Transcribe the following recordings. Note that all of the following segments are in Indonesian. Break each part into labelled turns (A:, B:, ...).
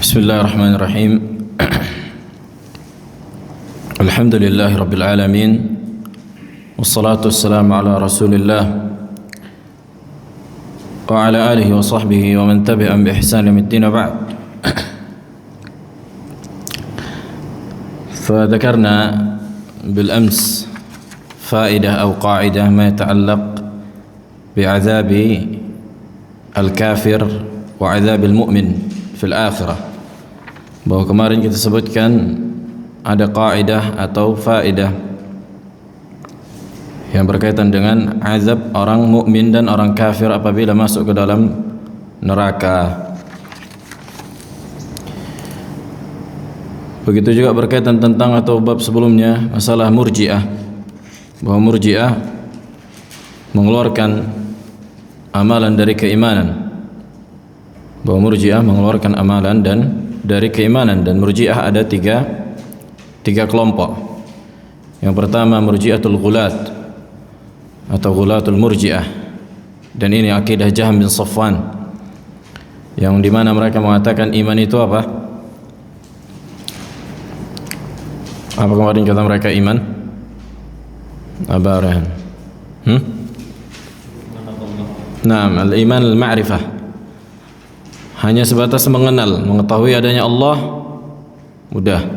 A: Bismillahirrahmanirrahim. Alhamdulillahi Rabbil Alamin. Wassalatu wassalamu ala Rasulillah wa ala alihi wa sahbihi wa man tabi'an bi ihsan ila yaumid ba'd. فذكرنا بالأمس فائدة أو قاعدة ما يتعلق بعذاب الكافر وعذاب المؤمن في الآخرة. Bahwa kemarin kita sebutkan ada kaidah atau faedah yang berkaitan dengan azab orang mukmin dan orang kafir apabila masuk ke dalam neraka. Begitu juga berkaitan tentang atau bab sebelumnya masalah murji'ah, bahwa murji'ah mengeluarkan amalan dari keimanan, bahwa murji'ah mengeluarkan amalan dari keimanan, dan murji'ah ada tiga kelompok. Yang pertama murji'atul ghulat atau ghulatul murji'ah, dan ini akidah Jahm bin Safwan, yang dimana mereka mengatakan iman itu apa kemarin kata mereka iman Abaran Naam, al-iman al-ma'rifah, hanya sebatas mengetahui adanya Allah, mudah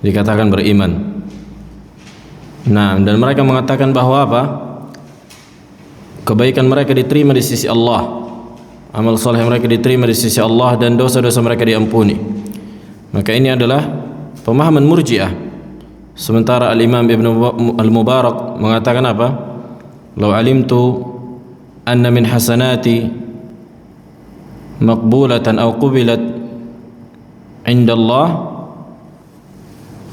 A: dikatakan beriman. Nah, dan mereka mengatakan bahwa apa? Kebaikan mereka diterima di sisi Allah, amal saleh mereka diterima di sisi Allah, dan dosa-dosa mereka diampuni. Maka ini adalah pemahaman murji'ah. Sementara al-Imam Ibn al-Mubarak mengatakan apa? Lau alimtu anna min hasanati maqbulatan aw qubilat inda Allah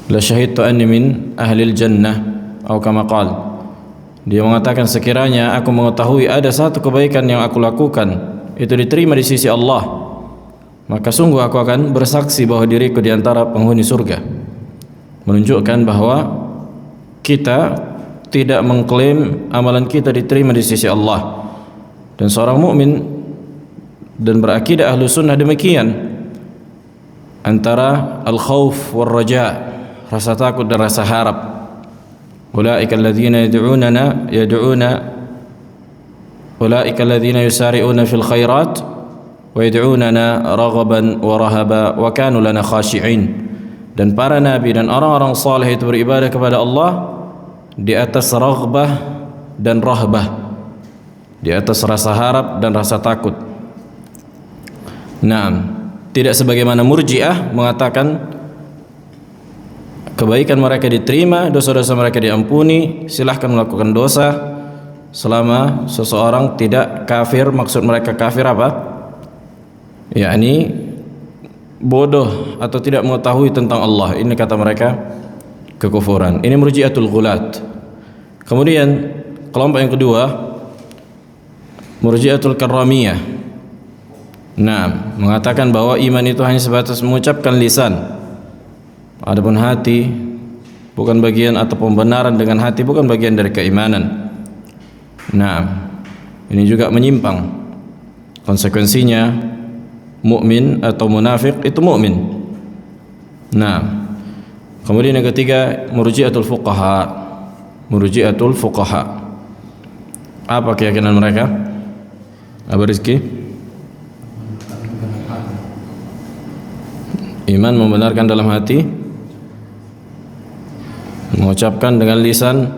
A: la syahidtu anni min ahlil jannah atau kama qala. Dia mengatakan, sekiranya aku mengetahui ada satu kebaikan yang aku lakukan itu diterima di sisi Allah, maka sungguh aku akan bersaksi bahwa diriku di antara penghuni surga. Menunjukkan bahwa kita tidak mengklaim amalan kita diterima di sisi Allah. Dan seorang mukmin dan berakidah ahlu sunnah demikian, antara al-khawf wal raja, rasa takut dan rasa harap. Ulaika alladzina ulaika alladzina yusari'una fil khairat wa yad'unana raghaban wa rahaba wa kanu lana khashi'in. Dan para nabi dan orang-orang saleh itu beribadah kepada Allah di atas raghbah dan rahbah, di atas rasa harap dan rasa takut. Nah, tidak sebagaimana murji'ah mengatakan kebaikan mereka diterima, dosa-dosa mereka diampuni, silahkan melakukan dosa selama seseorang tidak kafir. Maksud mereka kafir apa? yakni bodoh atau tidak mengetahui tentang Allah. Ini kata mereka kekufuran. Ini murji'atul ghulat. Kemudian kelompok yang kedua murji'atul karramiyah. Nah, mengatakan bahwa iman itu hanya sebatas mengucapkan lisan, adapun hati bukan bagian, atau pembenaran dengan hati bukan bagian dari keimanan. Nah, ini juga menyimpang. Konsekuensinya mukmin atau munafik itu mukmin. Nah, kemudian yang ketiga murji'atul fuqaha. Murji'atul fuqaha, apa keyakinan mereka? Apa Rizki? Iman membenarkan dalam hati, mengucapkan dengan lisan.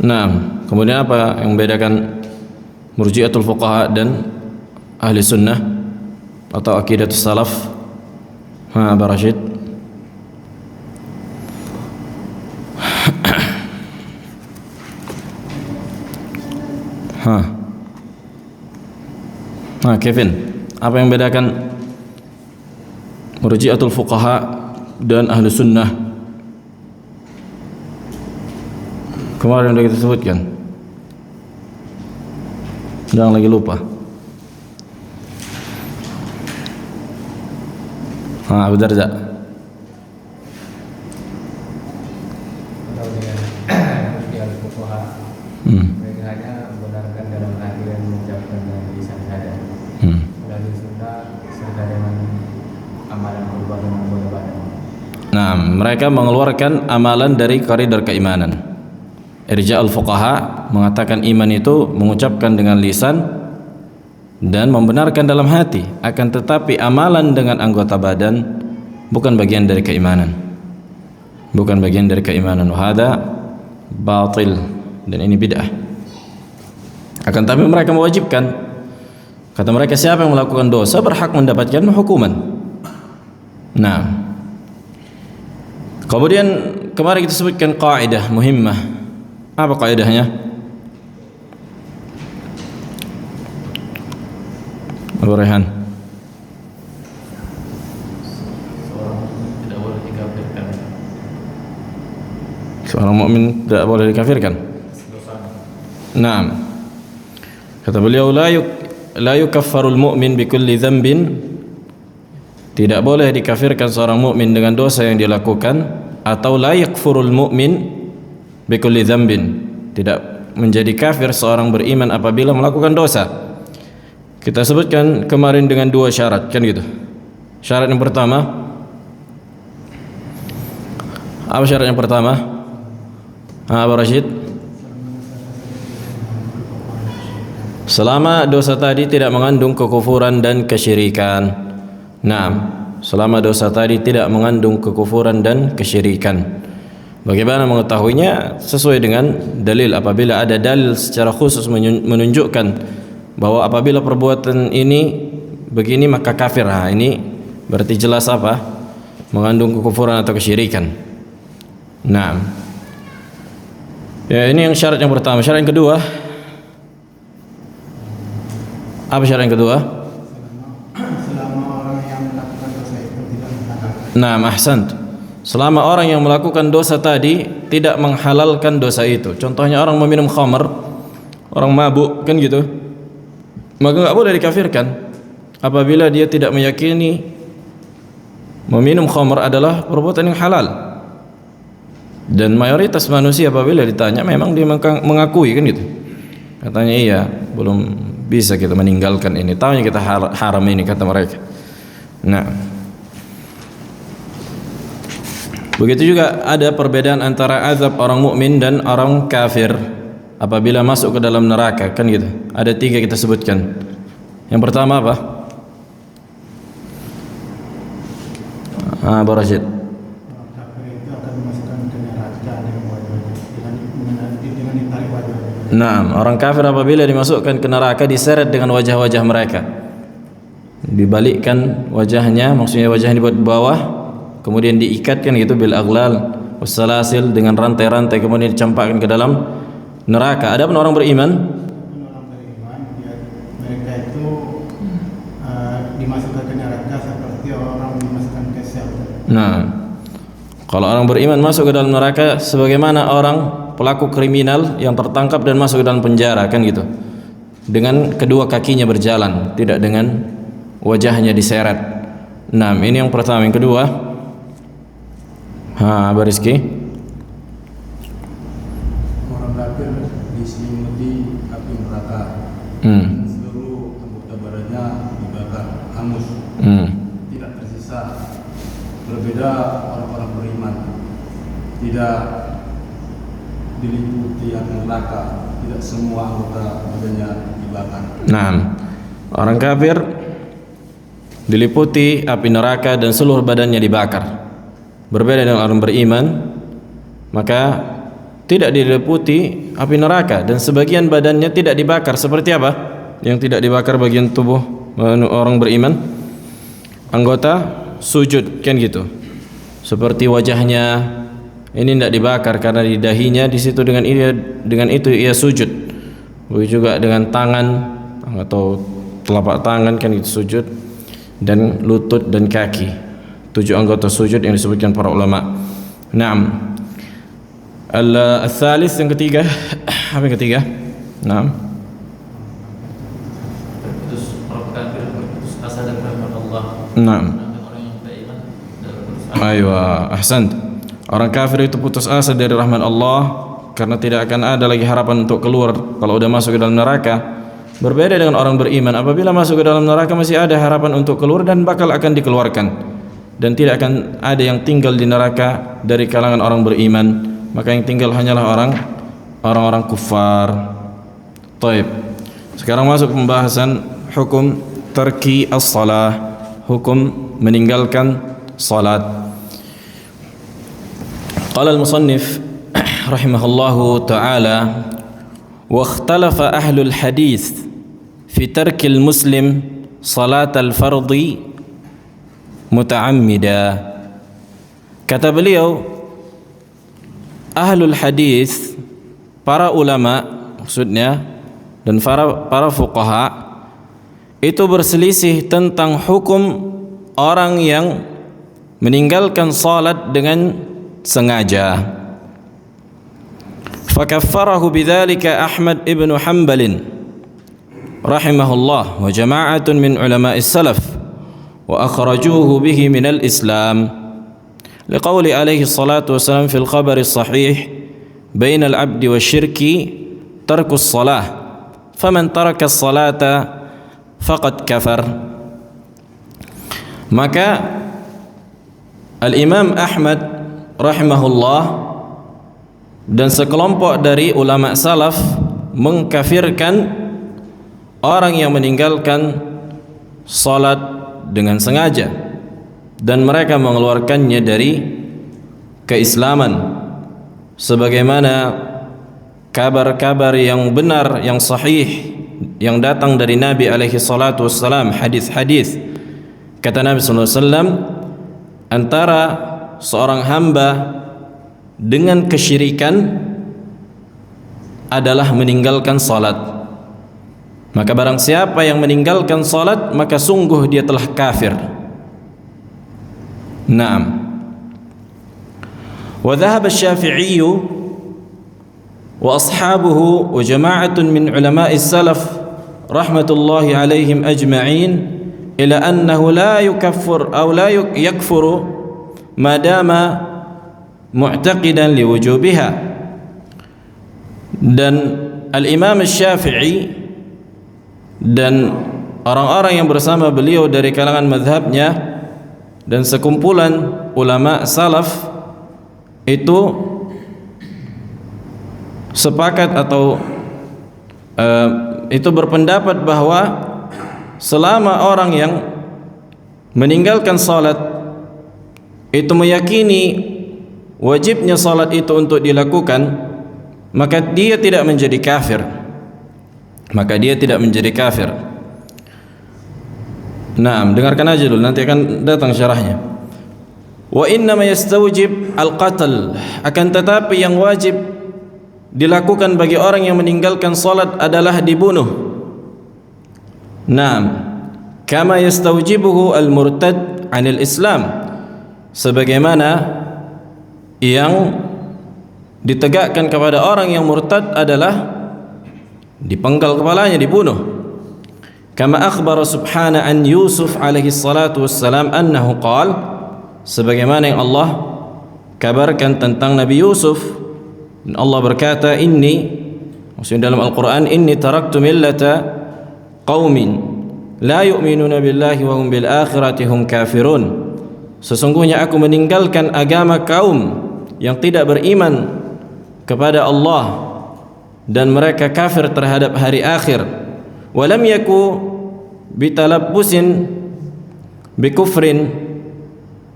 A: Nah, kemudian apa yang membedakan murji'atul fuqaha dan ahli sunnah atau akidatus salaf? Apa Rashid? Kevin, apa yang membedakan murji'atul fuqaha dan ahli sunnah? Kemarin sudah kita sebutkan, jangan lagi lupa. Abu Darda.
B: Mereka hanya membenarkan dalam hati dan mengucapkan dengan lisan saja. Ahli sunnah serta dengan amalan perbuatan anggota badan.
A: Nah, mereka mengeluarkan amalan dari koridor keimanan. Irja'ul fuqaha mengatakan iman itu mengucapkan dengan lisan dan membenarkan dalam hati, akan tetapi amalan dengan anggota badan bukan bagian dari keimanan. Bukan bagian dari keimanan. Wahada batil, dan ini bid'ah. Akan tapi mereka mewajibkan. Kata mereka, siapa yang melakukan dosa berhak mendapatkan hukuman. Nah, kemudian kemarin kita sebutkan kaidah muhimmah. Apa kaidahnya? Abu Rehan.
B: Tidak boleh dikafirkan.
A: Seorang mukmin tidak boleh dikafirkan. Naam. Kata beliau, la yukaffarul mu'min bikulli dhanbin. Tidak boleh dikafirkan seorang mukmin dengan dosa yang dilakukan, atau la yakfurul mu'min bikulli dhanbin. Tidak menjadi kafir seorang beriman apabila melakukan dosa. Kita sebutkan kemarin dengan dua syarat, kan gitu. Syarat yang pertama, apa syarat yang pertama? Abu Rashid. Selama dosa tadi tidak mengandung kekufuran dan kesyirikan. Naam, selama dosa tadi tidak mengandung kekufuran dan kesyirikan. Bagaimana mengetahuinya? Sesuai dengan dalil. Apabila ada dalil secara khusus menunjukkan bahwa apabila perbuatan ini begini maka kafir. Nah, ini berarti jelas apa? Mengandung kekufuran atau kesyirikan. Nah, ya, ini yang syarat yang pertama. Syarat yang kedua, apa syarat yang kedua?
C: Selama orang yang melakukan dosa itu tidak menghalalkan.
A: Nah, ahsant. Selama orang yang melakukan dosa tadi tidak menghalalkan dosa itu. Contohnya orang meminum khamr, orang mabuk, kan gitu. Maka enggak boleh dikafirkan apabila dia tidak meyakini meminum khamr adalah perbuatan yang halal. Dan mayoritas manusia apabila ditanya memang dia mengakui, kan gitu. Katanya iya, belum bisa kita meninggalkan ini. Tahunya kita haram ini, kata mereka. Nah, begitu juga ada perbedaan antara azab orang mukmin dan orang kafir apabila masuk ke dalam neraka, kan gitu. Ada tiga kita sebutkan. Yang pertama apa? Abu Rashid.
C: Orang kafir itu akan dimasukkan ke neraka dengan wajah, dengan ditarik wajah.
A: Nah, orang kafir apabila dimasukkan ke neraka diseret dengan wajah-wajah mereka. Dibalikkan wajahnya, maksudnya wajahnya dibuat bawah, kemudian diikatkan gitu bil aghlal wassalasil, dengan rantai-rantai, kemudian dicampakkan ke dalam neraka. Adapun orang beriman,
C: Mereka itu dimasukkan ke neraka seperti orang dimasukkan ke sel.
A: nah, kalau orang beriman masuk ke dalam neraka sebagaimana orang pelaku kriminal yang tertangkap dan masuk ke dalam penjara, kan gitu. Dengan kedua kakinya berjalan, tidak dengan wajahnya diseret. Nah, ini yang pertama. Yang kedua, Abu Rizki.
D: Orang kafir diselimuti api neraka. Seluruh anggota badannya dibakar hangus. Tidak tersisa. Berbeda orang-orang beriman. Tidak diliputi api neraka. Tidak semua anggota badannya dibakar.
A: Nah, orang kafir diliputi api neraka dan seluruh badannya dibakar. Berbeda dengan orang beriman, maka tidak diliputi api neraka dan sebagian badannya tidak dibakar. Seperti apa yang tidak dibakar bagian tubuh orang beriman? Anggota sujud, kan gitu. Seperti wajahnya ini tidak dibakar karena di dahinya di situ, dengan itu ia sujud. Begitu juga dengan tangan atau telapak tangan, kan itu sujud, dan lutut dan kaki. 7 anggota sujud yang disebutkan para ulama. Naam. Al-thalith, yang ketiga. Apa yang ketiga? Naam.
B: Terputus orang kafir, terputus asa dan rahmat Allah.
A: Naam.
B: Orang yang beriman terputus asa.
A: Aywa, ahsant. Orang kafir itu putus asa dari rahmat Allah karena tidak akan ada lagi harapan untuk keluar kalau sudah masuk ke dalam neraka. Berbeda dengan orang beriman, apabila masuk ke dalam neraka masih ada harapan untuk keluar dan bakal akan dikeluarkan. dan tidak akan ada yang tinggal di neraka dari kalangan orang beriman, maka yang tinggal hanyalah orang-orang kufar. Taib. Sekarang masuk pembahasan hukum tarki as-salah, hukum meninggalkan salat. Qala al-musannif rahimahullahu ta'ala, wa ikhtalafa ahlul hadith fi tarki al-muslim salat al-fardhi muta'ammida. Kata beliau, ahlul hadis, para ulama maksudnya, dan para fuqaha itu berselisih tentang hukum orang yang meninggalkan salat dengan sengaja. Fakaffarahu bidzalika Ahmad ibn Hanbal rahimahullah wa jama'atun min ulama'is salaf wa akhrajuhu bihi min al-Islam liqauli alaihi salatu wassalam fil khabari sahih baina al-'abdi wasyirki tarku as-salah faman taraka as-salata faqad kafar. Maka Al-Imam Ahmad rahimahullah dan sekelompok dari ulama salaf mengkafirkan orang yang meninggalkan salat dengan sengaja dan mereka mengeluarkannya dari keislaman, sebagaimana kabar-kabar yang benar, yang sahih yang datang dari Nabi alaihi salatu wassalam, hadis-hadis. Kata Nabi sallallahu alaihi wasallam, antara seorang hamba dengan kesyirikan adalah meninggalkan salat. Maka barang siapa yang meninggalkan salat, maka sungguh dia telah kafir. Naam. Wa dhahaba asy-Syafi'i wa ashabuhu wa jama'atun min ulama'is salaf rahmatullahi alaihim ajma'in ila annahu la yukaffir aw la yakfuru ma dama mu'taqidan liwujubiha. Dan Al-Imam Asy-Syafi'i dan orang-orang yang bersama beliau dari kalangan mazhabnya dan sekumpulan ulama salaf itu sepakat atau itu berpendapat bahwa selama orang yang meninggalkan salat itu meyakini wajibnya salat itu untuk dilakukan, maka dia tidak menjadi kafir. Naam, dengarkan aja dulu, nanti akan datang syarahnya. Wa innama yastawjib al-qatl, akan tetapi yang wajib dilakukan bagi orang yang meninggalkan salat adalah dibunuh. Naam, kama yastawjibuhu al-murtad 'anil Islam, sebagaimana yang ditegakkan kepada orang yang murtad adalah dipenggal kepalanya, dibunuh. Kama akhbara subhana an Yusuf alaihi salatu wassalam annahu qala, sebagaimana yang Allah kabarkan tentang Nabi Yusuf, dan Allah berkata, maksudnya dalam Al-Quran, inni taraktu millata qaumin la yu'minuna billahi wa hum bil akhirati hum kafirun, sesungguhnya aku meninggalkan agama kaum yang tidak beriman kepada Allah dan mereka kafir terhadap hari akhir. Walam yaku bitalabbusin bikufrin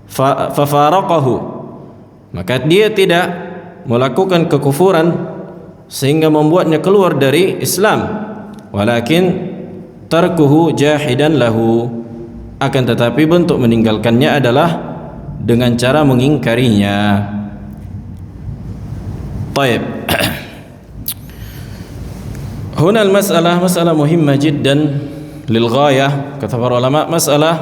A: fafaraqahu, maka dia tidak melakukan kekufuran sehingga membuatnya keluar dari Islam, walakin tarkuhu jahidan lahu, akan tetapi bentuk meninggalkannya adalah dengan cara mengingkarinya. Taib. Huna al-mas'alah masalah muhimmah jiddan lil ghayah, kata para ulama, masalah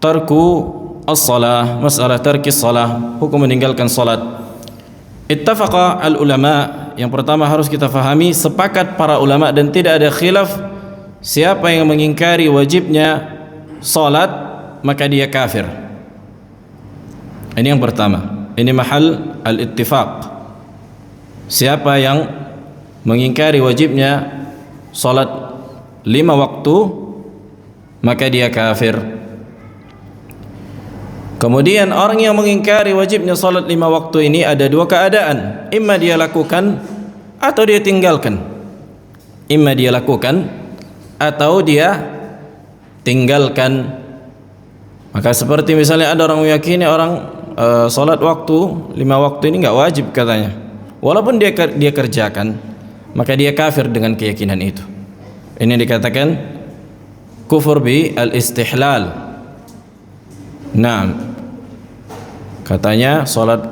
A: tarku as-salah, masalah tarki as-salah, hukum meninggalkan salat. Ittafaqa al-ulama, yang pertama harus kita fahami, sepakat para ulama dan tidak ada khilaf, siapa yang mengingkari wajibnya salat maka dia kafir. Ini yang pertama, ini mahal al-ittifaq. Siapa yang mengingkari wajibnya salat 5 waktu maka dia kafir. Kemudian orang yang mengingkari wajibnya salat 5 waktu ini ada 2 keadaan. Imma dia lakukan atau dia tinggalkan. Imma dia lakukan atau dia tinggalkan. Maka seperti misalnya ada orang meyakini orang salat waktu 5 waktu ini enggak wajib katanya. Walaupun dia kerjakan, maka dia kafir dengan keyakinan itu. Ini dikatakan kufur bi al-istihlal. Nah, katanya salat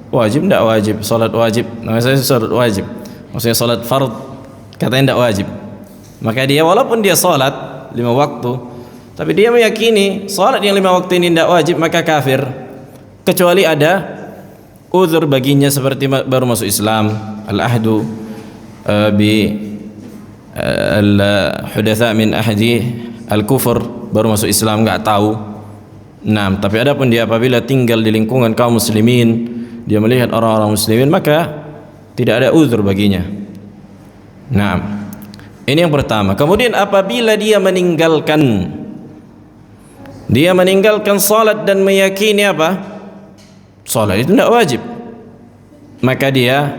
A: wajib enggak wajib, salat wajib. Namanya salat wajib. Maksudnya salat fard katanya enggak wajib. Maka dia walaupun dia salat 5 waktu, tapi dia meyakini salat yang 5 waktu ini tidak wajib, maka kafir. Kecuali ada uzur baginya seperti baru masuk Islam, al-ahdu bi al-hudatha min ahdi al-kufur, baru masuk Islam enggak tahu. Nah, tapi adapun dia apabila tinggal di lingkungan kaum muslimin, dia melihat orang-orang muslimin, maka tidak ada uzur baginya. Nah, ini yang pertama. Kemudian apabila dia meninggalkan salat dan meyakini apa? Salat itu tidak wajib, maka dia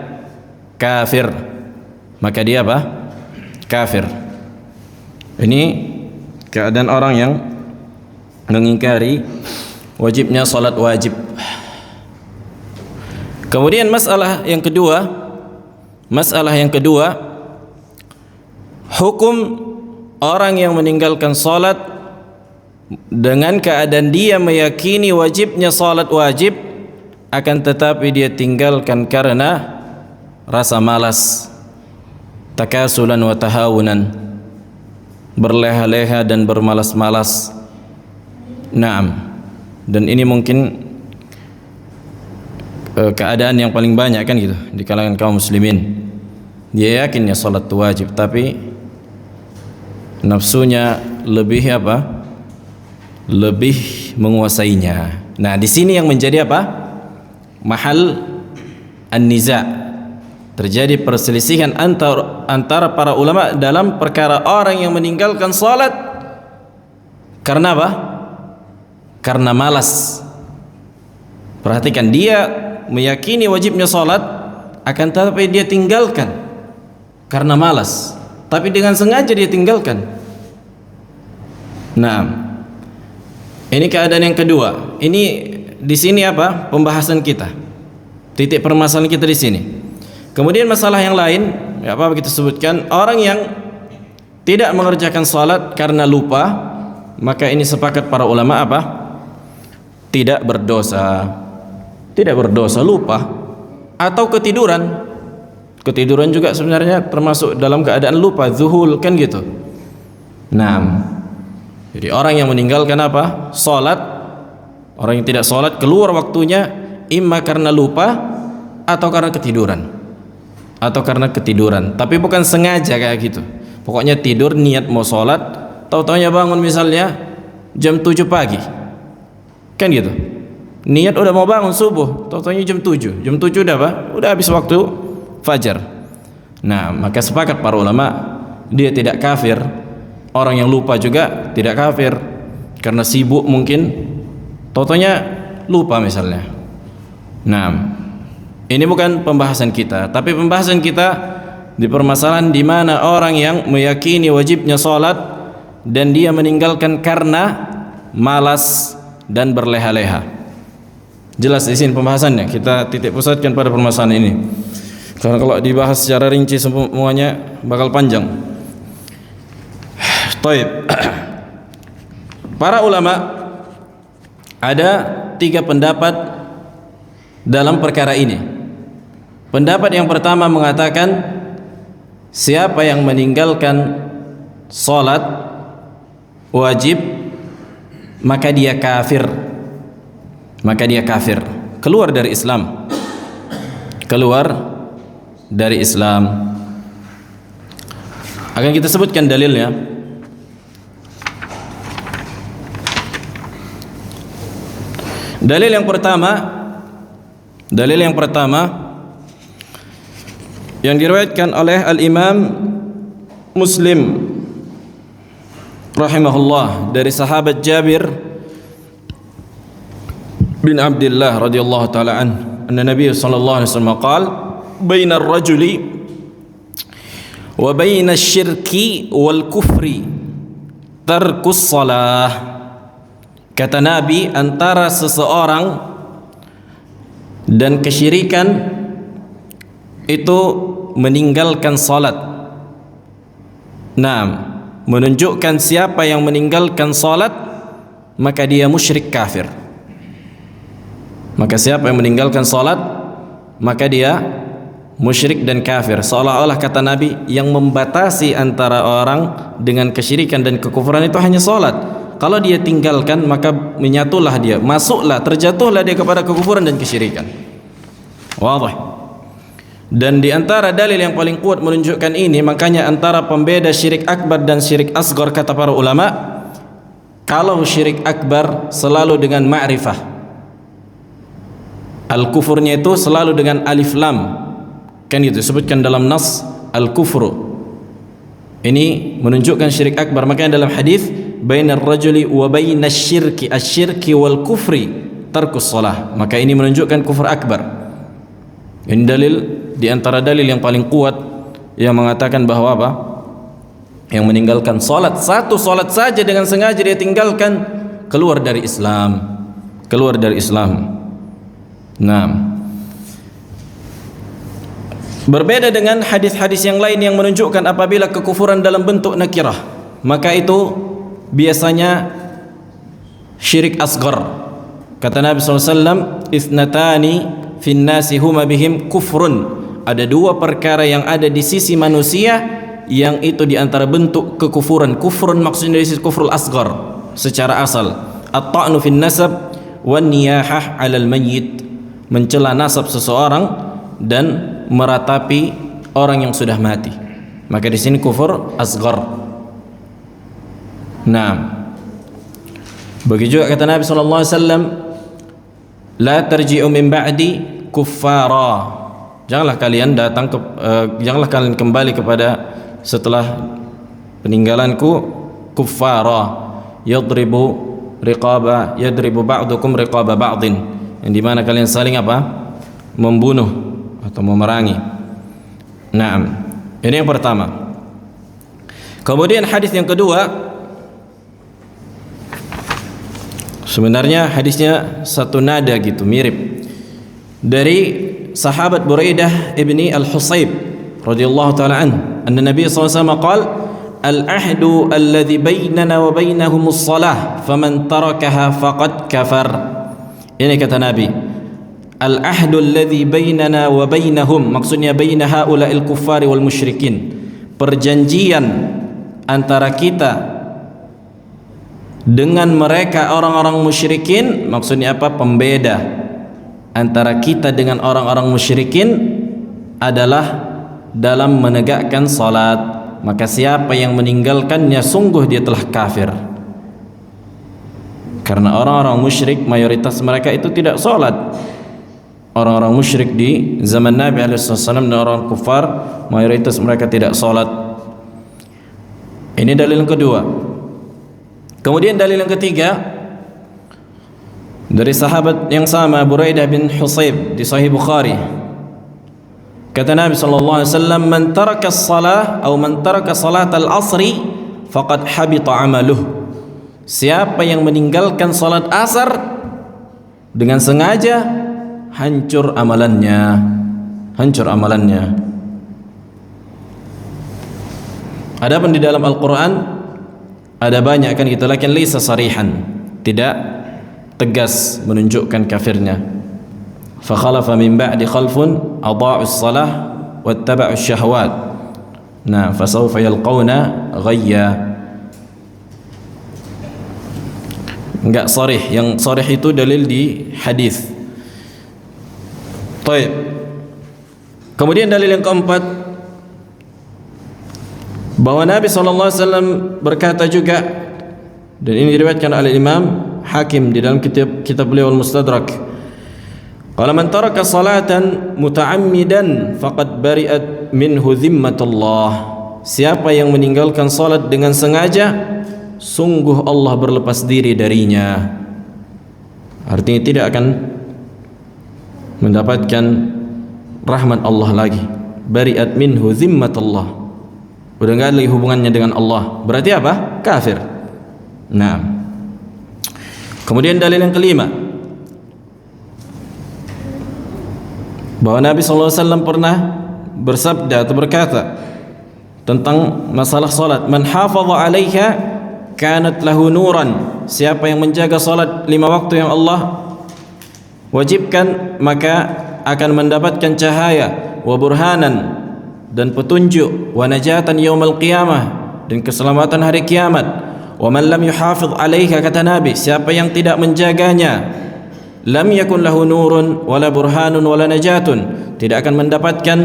A: kafir. Maka dia apa? Kafir. Ini keadaan orang yang mengingkari wajibnya salat wajib. Kemudian masalah yang kedua, hukum orang yang meninggalkan salat dengan keadaan dia meyakini wajibnya salat wajib, akan tetapi dia tinggalkan karena rasa malas, takasulan wa tahawunan, berleha-leha dan bermalas-malas. Naam. Dan ini mungkin keadaan yang paling banyak kan gitu di kalangan kaum muslimin. Dia yakinnya salat wajib, tapi nafsunya lebih apa? Lebih menguasainya. Nah, di sini yang menjadi apa? Mahal an-niza'. Terjadi perselisihan antara para ulama dalam perkara orang yang meninggalkan salat karena apa? Karena malas. Perhatikan, dia meyakini wajibnya salat, akan tetapi dia tinggalkan karena malas, tapi dengan sengaja dia tinggalkan. Nah, ini keadaan yang kedua. Ini di sini apa? Pembahasan kita. Titik permasalahan kita di sini. Kemudian masalah yang lain, ya apa kita sebutkan, orang yang tidak mengerjakan salat karena lupa, maka ini sepakat para ulama apa? Tidak berdosa. Tidak berdosa, lupa atau ketiduran. Ketiduran juga sebenarnya termasuk dalam keadaan lupa, zuhul kan gitu. Nah, jadi orang yang meninggalkan apa? Salat, orang yang tidak salat keluar waktunya imma karena lupa atau karena ketiduran. Tapi bukan sengaja kayak gitu. Pokoknya tidur niat mau salat, tahu-taunya bangun misalnya jam 7 pagi. Kan gitu. Niat udah mau bangun subuh, tahu-taunya jam 7. Jam 7 udah apa? Udah habis waktu fajar. Nah, maka sepakat para ulama dia tidak kafir. Orang yang lupa juga tidak kafir karena sibuk mungkin, tahu-taunya lupa misalnya. Nah, ini bukan pembahasan kita, tapi pembahasan kita di permasalahan di mana orang yang meyakini wajibnya salat dan dia meninggalkan karena malas dan berleha-leha. Jelas di sini pembahasannya. Kita titik pusatkan pada permasalahan ini. Karena kalau dibahas secara rinci semuanya bakal panjang. Taib. Para ulama ada 3 pendapat dalam perkara ini. Pendapat yang pertama mengatakan siapa yang meninggalkan salat wajib maka dia kafir. Maka dia kafir, keluar dari Islam. Keluar dari Islam. Akan kita sebutkan dalilnya. Dalil yang pertama yang diriwayatkan oleh Al-Imam Muslim rahimahullah dari sahabat Jabir bin Abdullah radhiyallahu taala anna Nabi sallallahu alaihi wasallam qala bainar rajuli wa bainasy syirki wal kufri tarkus shalah. Kata Nabi, antara seseorang dan kesyirikan itu meninggalkan salat. Nah, menunjukkan siapa yang meninggalkan salat maka dia musyrik kafir. Maka siapa yang meninggalkan salat maka dia musyrik dan kafir. Seolah-olah kata Nabi, yang membatasi antara orang dengan kesyirikan dan kekufuran itu hanya salat. Kalau dia tinggalkan maka menyatulah dia, masuklah, terjatuhlah dia kepada kekufuran dan kesyirikan. Wadih. Dan di antara dalil yang paling kuat menunjukkan ini, makanya antara pembeda syirik akbar dan syirik asghar kata para ulama, kalau syirik akbar selalu dengan ma'rifah, al-kufurnya itu selalu dengan alif lam, kan itu disebutkan dalam nas al-kufru. Ini menunjukkan syirik akbar. Makanya dalam hadis bainar rajuli wa bainasy syirki asy-syirki wal kufri tarkus shalah, maka ini menunjukkan kufur akbar. Ini dalil di antara dalil yang paling kuat yang mengatakan bahwa apa? Yang meninggalkan salat, satu salat saja dengan sengaja dia tinggalkan, keluar dari Islam. Keluar dari Islam. Nah, berbeda dengan hadis-hadis yang lain yang menunjukkan apabila kekufuran dalam bentuk nakirah, maka itu biasanya syirik asghar. Kata Nabi SAW, "Ithnatani fin nasi huma bihim kufrun." Ada dua perkara yang ada di sisi manusia yang itu di antara bentuk kekufuran. Kufrun maksudnya dari sisi kufrul asghar secara asal. At-ta'nu fin nasab wan niyahah 'alal mayyit. Mencela nasab seseorang dan meratapi orang yang sudah mati. Maka di sini kufur asghar. Nah, begitu juga kata Nabi sallallahu alaihi wasallam, la tarji'u min ba'di kuffara. Janganlah kalian janganlah kalian kembali kepada setelah peninggalanku kuffara yadribu ba'dukum riqaba ba'din, yang dimana kalian saling apa? Membunuh atau memerangi. Nah, ini yang pertama. Kemudian hadis yang kedua, sebenarnya hadisnya satu nada gitu, mirip, dari sahabat Buraidah ibni al-Husayb radhiyallahu taala anna Nabi sallallahu alaihi wasallam qala al-ahdu alladhi bainana wa bainahum as-salah faman tarakaha faqad kafar. Ini kata Nabi, al-ahdu alladhi bainana wa bainahum, maksudnya baina haula'il kuffari wal musyrikin, perjanjian antara kita dengan mereka orang-orang musyrikin, maksudnya apa? Pembeda antara kita dengan orang-orang musyrikin adalah dalam menegakkan salat. Maka siapa yang meninggalkannya sungguh dia telah kafir. Karena orang-orang musyrik mayoritas mereka itu tidak salat. Orang-orang musyrik di zaman Nabi SAW dan orang kufar mayoritas mereka tidak salat. Ini dalil yang kedua. Kemudian dalil yang ketiga dari sahabat yang sama, Buraidah bin Husayb, di Sahih Bukhari. Kata Nabi sallallahu alaihi wasallam, "Man taraka as-salah atau man taraka salat al-'asri faqad habita 'amaluh." Siapa yang meninggalkan salat asar dengan sengaja, hancur amalannya. Hancur amalannya. Adapun di dalam Al-Qur'an ada banyak kan gitu, lakin laysa sarihan, tidak tegas menunjukkan kafirnya. Fa khalafa min ba'di khalfun adha'us salah wattaba'us syahwat. Nah, fa sawfa yalqawna ghayya. Enggak sharih, yang sharih itu dalil di hadis. Baik. Kemudian dalil yang keempat, bahwa Nabi SAW berkata juga, dan ini diriwayatkan oleh Imam Hakim di dalam kitab beliau Al-Mustadrak, qala man taraka salatan muta'ammidan faqad bari'at minhu dhimmatullah. Siapa yang meninggalkan salat dengan sengaja, sungguh Allah berlepas diri darinya. artinya tidak akan mendapatkan rahmat Allah lagi. Bari'at minhu zimmatullah, udah enggak ada lagi hubungannya dengan Allah. Berarti apa? Kafir. Nah, kemudian dalil yang kelima, bahwa Nabi SAW pernah bersabda atau berkata tentang masalah salat, man hafadha 'alaiha kanat lahu nuran, siapa yang menjaga salat 5 waktu yang Allah wajibkan, maka akan mendapatkan cahaya, wa burhanan, dan petunjuk, wa najatan yaumal qiyamah, dan keselamatan hari kiamat. Wa man lam yuhafidh 'alaiha, kata Nabi, siapa yang tidak menjaganya, lam yakun lahu nurun wala burhanun wala najatun, tidak akan mendapatkan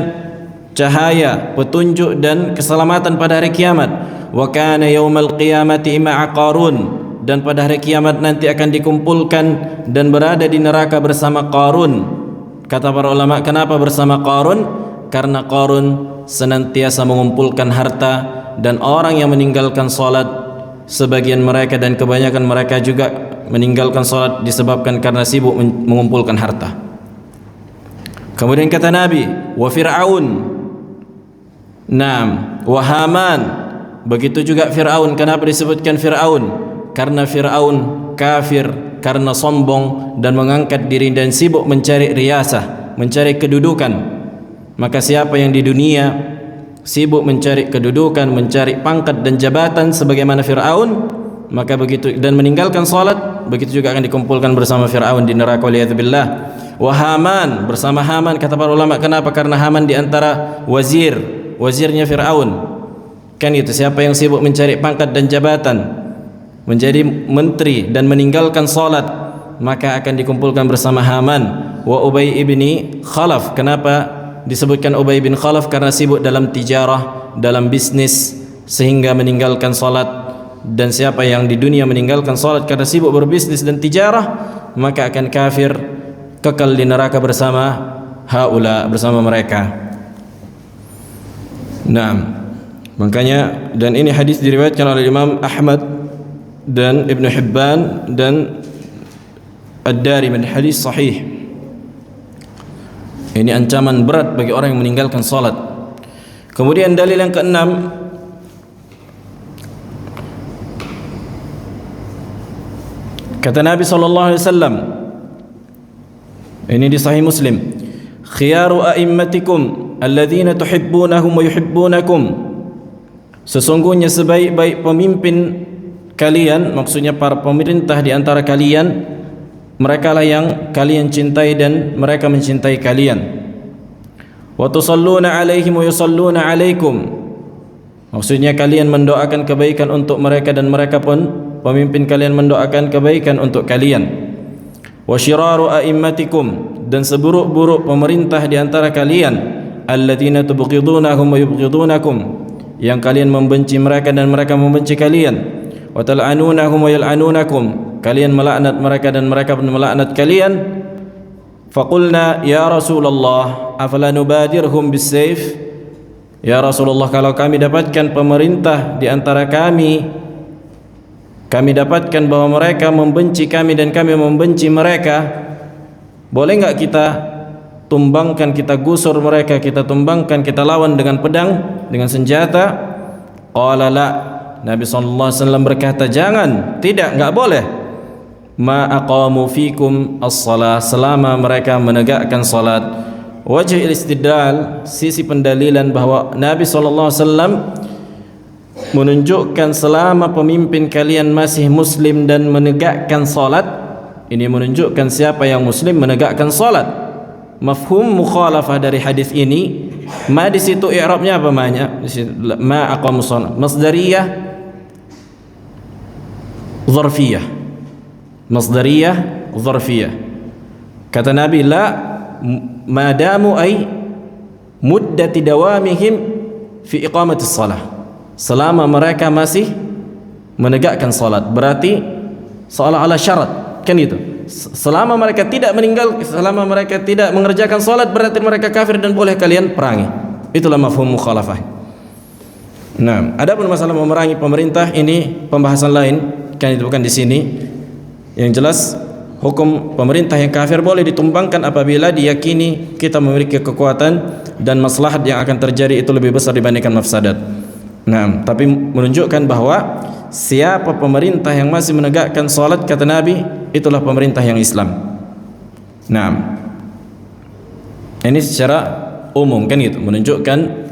A: cahaya, petunjuk, dan keselamatan pada hari kiamat. Wa kana yaumal qiyamati ma'a Qarun, dan pada hari kiamat nanti akan dikumpulkan dan berada di neraka bersama Qarun. Kata para ulama, kenapa bersama Qarun? Karena Qarun senantiasa mengumpulkan harta, dan orang yang meninggalkan salat, sebagian mereka dan kebanyakan mereka juga meninggalkan salat disebabkan karena sibuk mengumpulkan harta. Kemudian kata Nabi, wa Fir'aun, naam, wa Haman, begitu juga Fir'aun. Kenapa disebutkan Fir'aun? Karena Fir'aun kafir karena sombong dan mengangkat diri dan sibuk mencari riyasah, mencari kedudukan. Maka siapa yang di dunia sibuk mencari kedudukan, mencari pangkat dan jabatan sebagaimana Fir'aun, maka begitu, dan meninggalkan salat, begitu juga akan dikumpulkan bersama Fir'aun di neraka, waliyadzubillah. Wa Haman, bersama Haman, kata para ulama, kenapa? Karena Haman di antara wazirnya Fir'aun. Kan itu, siapa yang sibuk mencari pangkat dan jabatan, menjadi menteri dan meninggalkan salat, maka akan dikumpulkan bersama Haman. Wa Ubay ibni Khalaf, kenapa disebutkan Ubay bin Khalaf? Karena sibuk dalam tijarah, dalam bisnis, sehingga meninggalkan salat. Dan siapa yang di dunia meninggalkan salat karena sibuk berbisnis dan tijarah, maka akan kafir, kekal di neraka bersama haula, bersama mereka. Nah, makanya, dan ini hadis diriwayatkan oleh Imam Ahmad dan Ibn Hibban dan Ad-Darimi, hadis sahih. Ini ancaman berat bagi orang yang meninggalkan salat. Kemudian dalil yang keenam, kata Nabi SAW, ini di Sahih Muslim, khiyaru a'immatikum alladzina tuhibbunahum wa yuhibbunakum, sesungguhnya sebaik-baik pemimpin kalian, maksudnya para pemerintah di antara kalian, mereka lah yang kalian cintai dan mereka mencintai kalian. Wa tusalluna alaihim wa yusalluna alaikum, maksudnya kalian mendoakan kebaikan untuk mereka dan mereka pun, pemimpin kalian, mendoakan kebaikan untuk kalian. Wa syiraru a'immatikum, dan seburuk-buruk pemerintah di antara kalian, alladzina tubghidunahum wa yubghidunakum, yang kalian membenci mereka dan mereka membenci kalian. Wa tal'anunahum wa yal'anunakum, kalian melaknat mereka dan mereka pun melaknat kalian. Faqulna ya Rasulullah afala nubadirhum bis-sayf, ya Rasulullah, kalau kami dapatkan pemerintah di antara kami dapatkan bahwa mereka membenci kami dan kami membenci mereka, boleh enggak kita tumbangkan, kita gusur mereka, kita tumbangkan, kita lawan dengan pedang, dengan senjata? Qala la, Nabi SAW berkata, jangan, tidak, enggak boleh. Ma aqamu fikum as-salah, selama mereka menegakkan salat. Wajh istidlal, sisi pendalilan bahwa Nabi SAW menunjukkan selama pemimpin kalian masih muslim dan menegakkan salat, ini menunjukkan siapa yang muslim menegakkan salat. Mafhum mukhalafah dari hadis ini, ma di situ i'rabnya apa maknanya? Ma aqamu salat, masdariyah zarfiyah, masdariyah zarfiyah. Kata Nabi, la madamu ay muddati dawamihim fi iqamati salah, selama mereka masih menegakkan salat, berarti seolah-olah syarat, kan itu. Selama mereka tidak selama mereka tidak mengerjakan salat, berarti mereka kafir dan boleh kalian perangi. Itulah mafhum mukhalafah. Nah, adapun masalah memerangi pemerintah, ini pembahasan lain, kan itu bukan di sini. Yang jelas hukum pemerintah yang kafir boleh ditumbangkan apabila diyakini kita memiliki kekuatan dan maslahat yang akan terjadi itu lebih besar dibandingkan mafsadat. Nah, tapi menunjukkan bahwa siapa pemerintah yang masih menegakkan salat, kata Nabi, itulah pemerintah yang Islam. Nah, ini secara umum kan gitu, menunjukkan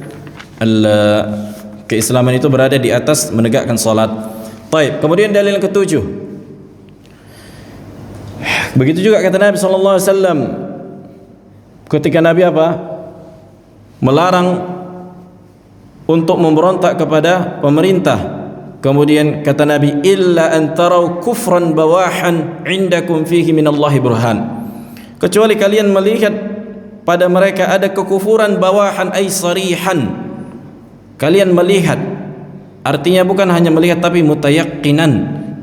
A: keislaman itu berada di atas menegakkan salat. Baik, kemudian dalil yang ketujuh. Begitu juga kata Nabi sallallahu alaihi wasallam ketika Nabi apa? Melarang untuk memberontak kepada pemerintah. Kemudian kata Nabi, illa an tarau kufran bawahan indakum fihi minallahi burhan. Kecuali kalian melihat pada mereka ada kekufuran bawahan ay sarihan. Kalian melihat, artinya bukan hanya melihat tapi mutayaqqinan.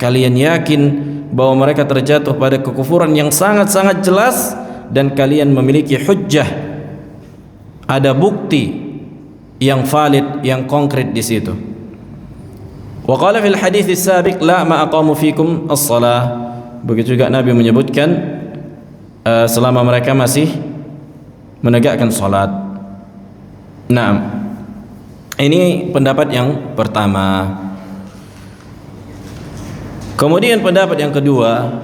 A: Kalian yakin bahwa mereka terjatuh pada kekufuran yang sangat-sangat jelas dan kalian memiliki hujjah. Ada bukti yang valid, yang konkret di situ. Wa qala fil hadits as-sabiq la ma aqamu fikum as-shalah. Begitu juga Nabi menyebutkan selama mereka masih menegakkan salat. Nah, ini pendapat yang pertama. Kemudian pendapat yang kedua,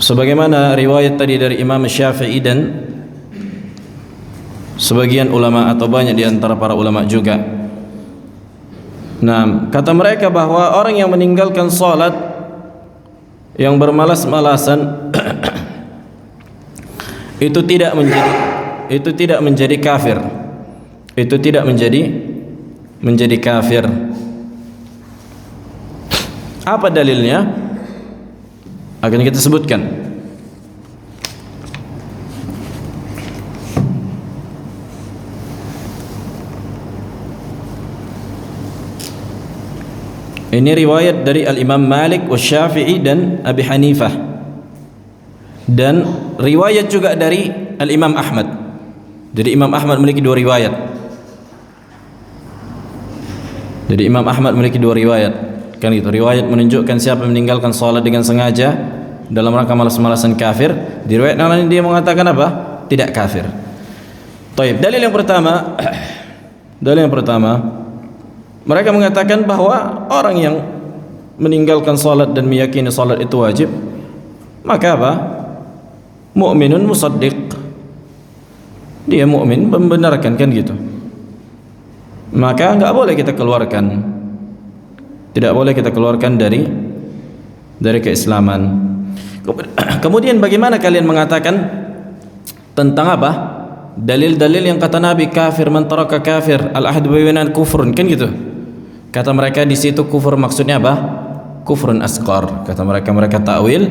A: sebagaimana riwayat tadi dari Imam Syafi'i dan sebagian ulama atau banyak di antara para ulama juga. Nah, kata mereka bahwa orang yang meninggalkan salat, yang bermalas-malasan itu tidak menjadi kafir. Itu tidak menjadi kafir. Apa dalilnya? Akan kita sebutkan. Ini riwayat dari Al-Imam Malik, Syafi'i dan Abi Hanifah. Dan riwayat juga dari Al-Imam Ahmad. Jadi Imam Ahmad memiliki dua riwayat. Kan itu riwayat menunjukkan siapa meninggalkan salat dengan sengaja dalam rangka malas-malasan kafir. Di riwayat lain dia mengatakan apa? Tidak kafir. Baik, dalil yang pertama, mereka mengatakan bahwa orang yang meninggalkan salat dan meyakini salat itu wajib, maka apa? Mukminun musaddiq. Dia mukmin, membenarkan, kan gitu. Maka enggak boleh kita keluarkan. Tidak boleh kita keluarkan dari keislaman. Kemudian bagaimana kalian mengatakan tentang apa? Dalil-dalil yang kata Nabi, kafir man taraka kafir, al-ahd bainana kufrun, kan gitu. Kata mereka di situ kufur maksudnya apa? Kufrun asghar. Kata mereka takwil,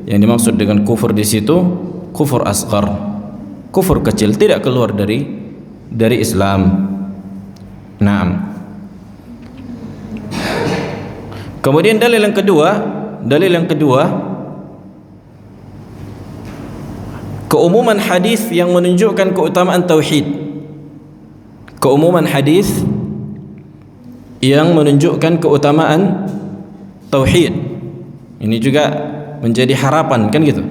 A: yang dimaksud dengan kufur di situ kufur asghar. Kufur kecil, tidak keluar dari Islam. Naam. Kemudian dalil yang kedua, keumuman hadis yang menunjukkan keutamaan tauhid. Keumuman hadis yang menunjukkan keutamaan tauhid. Ini juga menjadi harapan, kan gitu.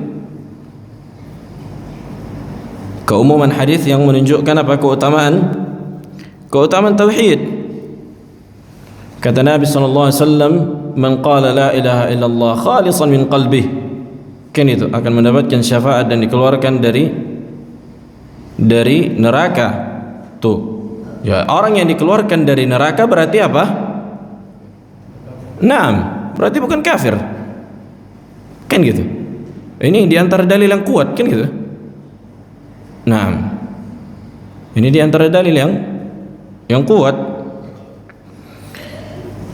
A: Keumuman hadis yang menunjukkan apa? Keutamaan tauhid. Kata Nabi sallallahu alaihi wasallam, "Man qala la ilaha illallah khalisan min qalbih." Kan itu akan mendapatkan syafaat dan dikeluarkan dari neraka. Tuh. Ya, orang yang dikeluarkan dari neraka berarti apa? Naam, berarti bukan kafir. Kan gitu. Ini di antara dalil yang kuat, kan gitu. Naam. Ini di antara dalil yang kuat.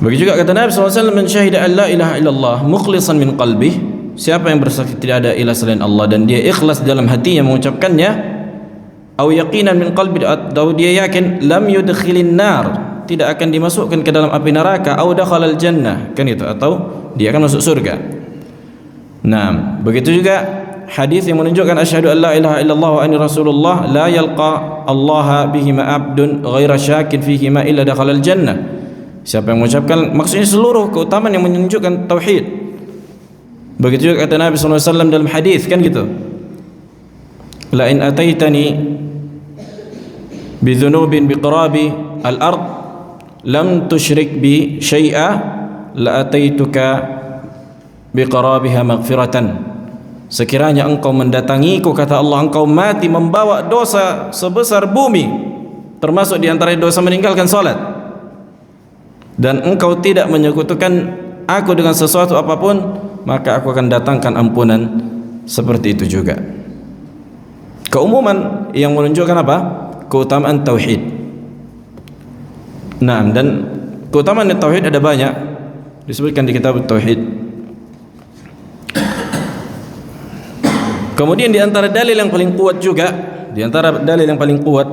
A: Begitu juga kata Nabi SAW, "Man syahida an la ilaha illallah mukhlishan min qalbih." Siapa yang bersaksi tidak ada ilah selain Allah dan dia ikhlas dalam hatinya mengucapkannya, au yaqinan min qalbi, atau dia yakin, lam yudkhilin nar, tidak akan dimasukkan ke dalam api neraka, au dakhalal jannah, kan itu, atau dia akan masuk surga. Nah, begitu juga hadis yang menunjukkan asyhadu an la ilaha illallah wa anni rasulullah la yalqa Allah bihima abdun ghaira syakin fihima illa dakhalal jannah. Siapa yang mengucapkan, maksudnya seluruh keutamaan yang menunjukkan tauhid. Begitu juga kata Nabi SAW dalam hadis, kan gitu. La in ataitani bi dhunubin biqarabi al-ard lam tusyrik bi syai'a la ataituka biqarabiha maghfiratan. Sekiranya engkau mendatangiku, kata Allah, engkau mati membawa dosa sebesar bumi, termasuk di antara dosa meninggalkan salat, dan engkau tidak menyekutukan aku dengan sesuatu apapun, maka aku akan datangkan ampunan seperti itu juga. Keumuman yang menunjukkan apa? Keutamaan tauhid. Nah, dan keutamaan tauhid ada banyak disebutkan di kitab tauhid. Kemudian di antara dalil yang paling kuat juga, di antara dalil yang paling kuat,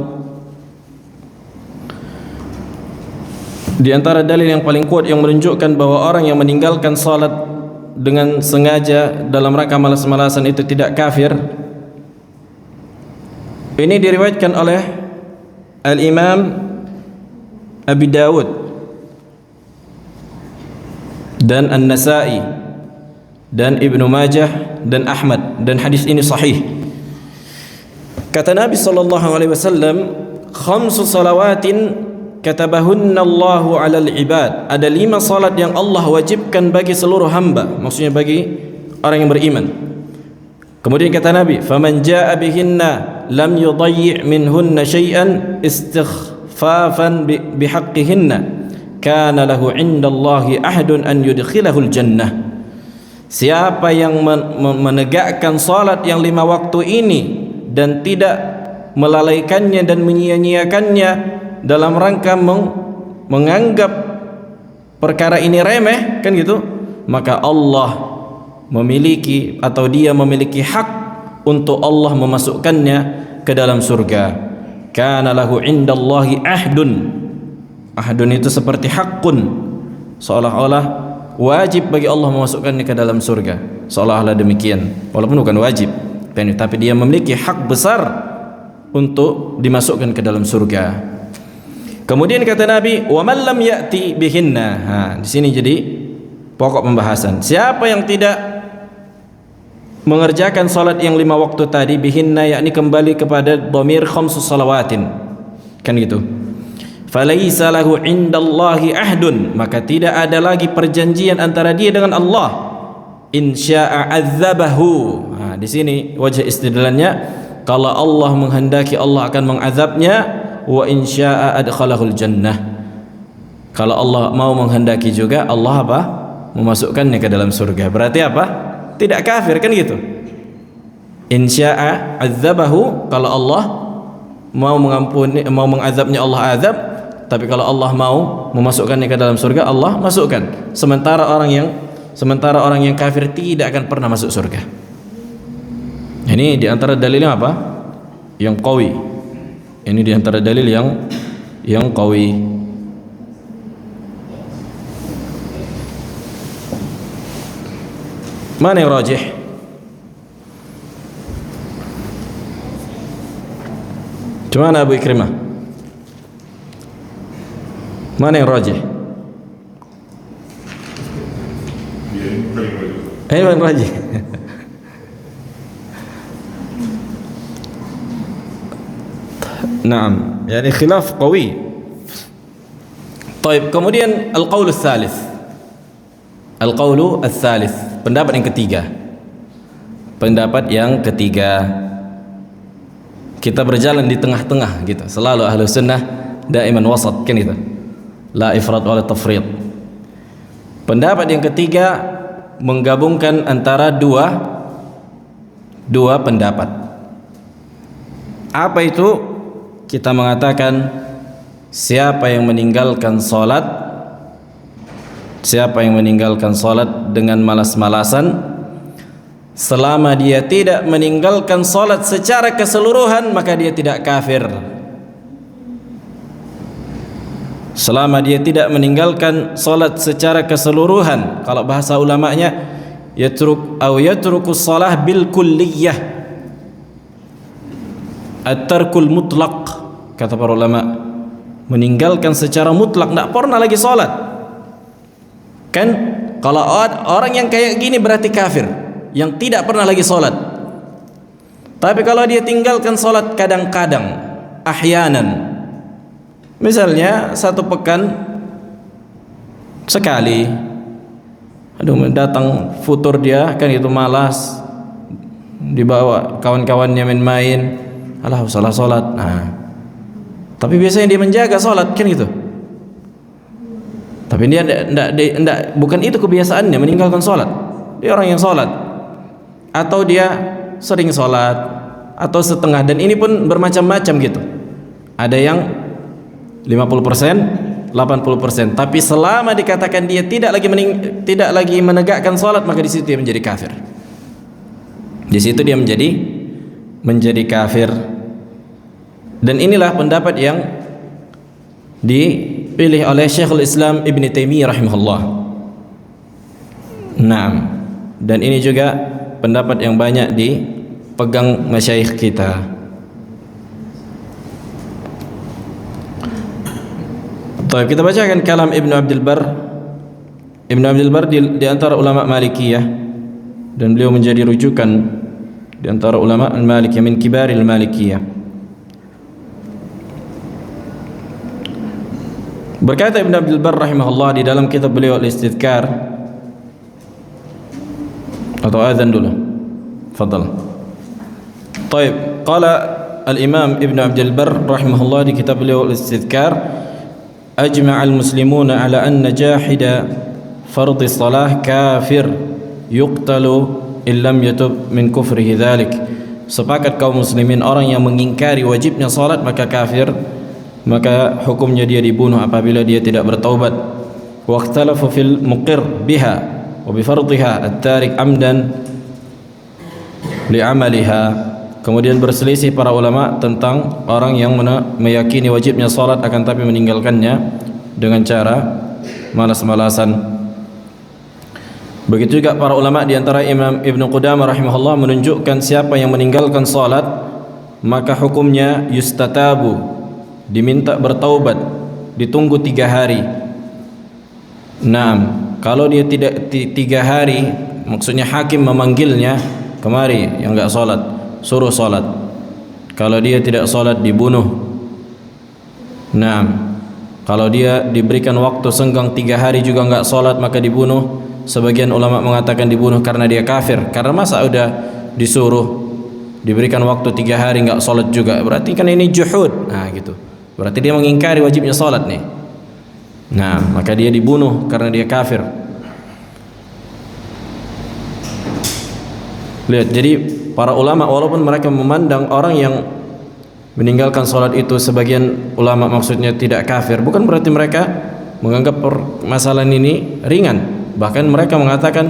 A: di antara dalil yang paling kuat yang menunjukkan bahwa orang yang meninggalkan salat dengan sengaja dalam rangka malas-malasan itu tidak kafir. Ini diriwayatkan oleh Al-Imam Abi Dawud dan An-Nasa'i dan Ibnu Majah dan Ahmad, dan hadis ini sahih. Kata Nabi SAW, khamsu salawatin katabahunna Allahu 'alal ibad. Ada 5 salat yang Allah wajibkan bagi seluruh hamba, maksudnya bagi orang yang beriman. Kemudian kata Nabi, faman jaa bihinna lam yudayyi' minhunna syai'an istighfafan bihaqqihinna kana lahu 'indallahi ahdun an yudkhilahul jannah. Siapa yang menegakkan salat yang 5 waktu ini dan tidak melalaikannya dan menyia-nyiakannya dalam rangka menganggap perkara ini remeh, kan gitu, maka Allah memiliki, atau dia memiliki hak untuk Allah memasukkannya ke dalam surga. Kana lahu indallahi ahdun. Ahdun itu seperti hakun, seolah-olah wajib bagi Allah memasukkannya ke dalam surga, seolah-olah demikian, walaupun bukan wajib, tapi dia memiliki hak besar untuk dimasukkan ke dalam surga. Kemudian kata Nabi, wa man lam ya'ti bihinna. Di sini jadi pokok pembahasan. Siapa yang tidak mengerjakan salat yang 5 waktu tadi, bihinna yakni kembali kepada dhamir khamsus salawatin, kan gitu. Falaisa lahu indallahi ahdun, maka tidak ada lagi perjanjian antara dia dengan Allah. Insya'a adzabahu. Di sini wajah istidlalnya, kalau Allah menghendaki Allah akan mengazabnya, wa insya'a adkhalahul jannah. Kalau Allah mau menghendaki juga, Allah apa? Memasukkannya ke dalam surga. Berarti apa? Tidak kafir, kan gitu. Insya'a adzabahu, kalau Allah mau mengampuni, mau mengazabnya, Allah azab. Tapi kalau Allah mau memasukkannya ke dalam surga, Allah masukkan. Sementara orang yang kafir tidak akan pernah masuk surga. Ini di antara dalilnya apa? Yang qawi. Ini di antara dalil yang qawi. Mana yang rajih? Gimana Abu Ikrimah? Mana yang rajih? Ini yang rajih. Naam, yani khilaf qawi. Baik, kemudian al-qaul ats-tsalits. Al-qaul ats-tsalits, pendapat yang ketiga. Pendapat yang ketiga. Kita berjalan di tengah-tengah gitu. Selalu Ahlus Sunnah daiman wasat, kan gitu. La ifrat wala tafrid. Pendapat yang ketiga menggabungkan antara dua pendapat. Apa itu? Kita mengatakan siapa yang meninggalkan salat dengan malas-malasan, selama dia tidak meninggalkan salat secara keseluruhan, maka dia tidak kafir. Selama dia tidak meninggalkan salat secara keseluruhan, kalau bahasa ulamanya yatrukus salah bil kulliyah, at-tarkul mutlaq, kata para ulama. meninggalkan secara mutlak, tidak pernah lagi sholat. Kan kalau orang yang kayak gini berarti kafir, yang tidak pernah lagi sholat. Tapi kalau dia tinggalkan sholat kadang-kadang, ahyanan, misalnya satu pekan sekali, datang futur dia kan itu malas, dibawa kawan-kawannya main-main, alah salah sholat. Nah, tapi biasanya dia menjaga sholat kan gitu. Tapi dia tidak, bukan itu kebiasaannya meninggalkan sholat. Dia orang yang sholat, atau dia sering sholat, atau setengah. Dan ini pun bermacam-macam gitu. Ada yang 50%, 80%. Tapi selama dikatakan dia tidak lagi menegakkan sholat, maka di situ dia menjadi kafir. Di situ dia menjadi kafir. Dan inilah pendapat yang dipilih oleh Syekhul Islam Ibn Taimiyah rahimahullah. Naam. Dan ini juga pendapat yang banyak dipegang masyayikh kita. Baik, kita bacakan kalam Ibnu Abdul Bar. Ibnu Abdul Bar di antara ulama Malikiyah, dan beliau menjadi rujukan di antara ulama Al-Malikiyah, min kibaril Malikiyah. Berkata Ibn Abdul Bar rahimahullah di dalam kitab beliau Al-Istidhkar, atau azan dulu. Fadal. Taib. Qala al-Imam Ibn Abdul Bar rahimahullah di kitab beliau Al-Istidhkar, ajma'a al-muslimuna ala anna jahida fardhi salah kafir yuqtalu illam yatub min kufrihi dhalik. Sepakat kaum muslimin, orang yang mengingkari wajibnya salat maka kafir, maka hukumnya dia dibunuh apabila dia tidak bertaubat. Wa ikhtalafu fil muqir biha wa bi fardhiha at-tarik amdan li amaliha. Kemudian berselisih para ulama tentang orang yang meyakini wajibnya salat akan tapi meninggalkannya dengan cara malas-malasan. Begitu juga para ulama di antara Imam Ibnu Qudamah rahimahullah menunjukkan siapa yang meninggalkan salat maka hukumnya yustatabu, diminta bertaubat, ditunggu 3 hari. Naam, kalau dia tidak 3 hari, maksudnya hakim memanggilnya, kemari yang enggak salat, suruh salat. Kalau dia tidak salat dibunuh. Naam, kalau dia diberikan waktu senggang 3 hari juga enggak salat maka dibunuh. Sebagian ulama mengatakan dibunuh karena dia kafir. Karena masa udah disuruh diberikan waktu 3 hari enggak salat juga, berarti kan ini juhud. Nah gitu, berarti dia mengingkari wajibnya salat nih. Nah, maka dia dibunuh karena dia kafir. Lihat, jadi para ulama walaupun mereka memandang orang yang meninggalkan salat itu, sebagian ulama maksudnya tidak kafir, bukan berarti mereka menganggap permasalahan ini ringan. Bahkan mereka mengatakan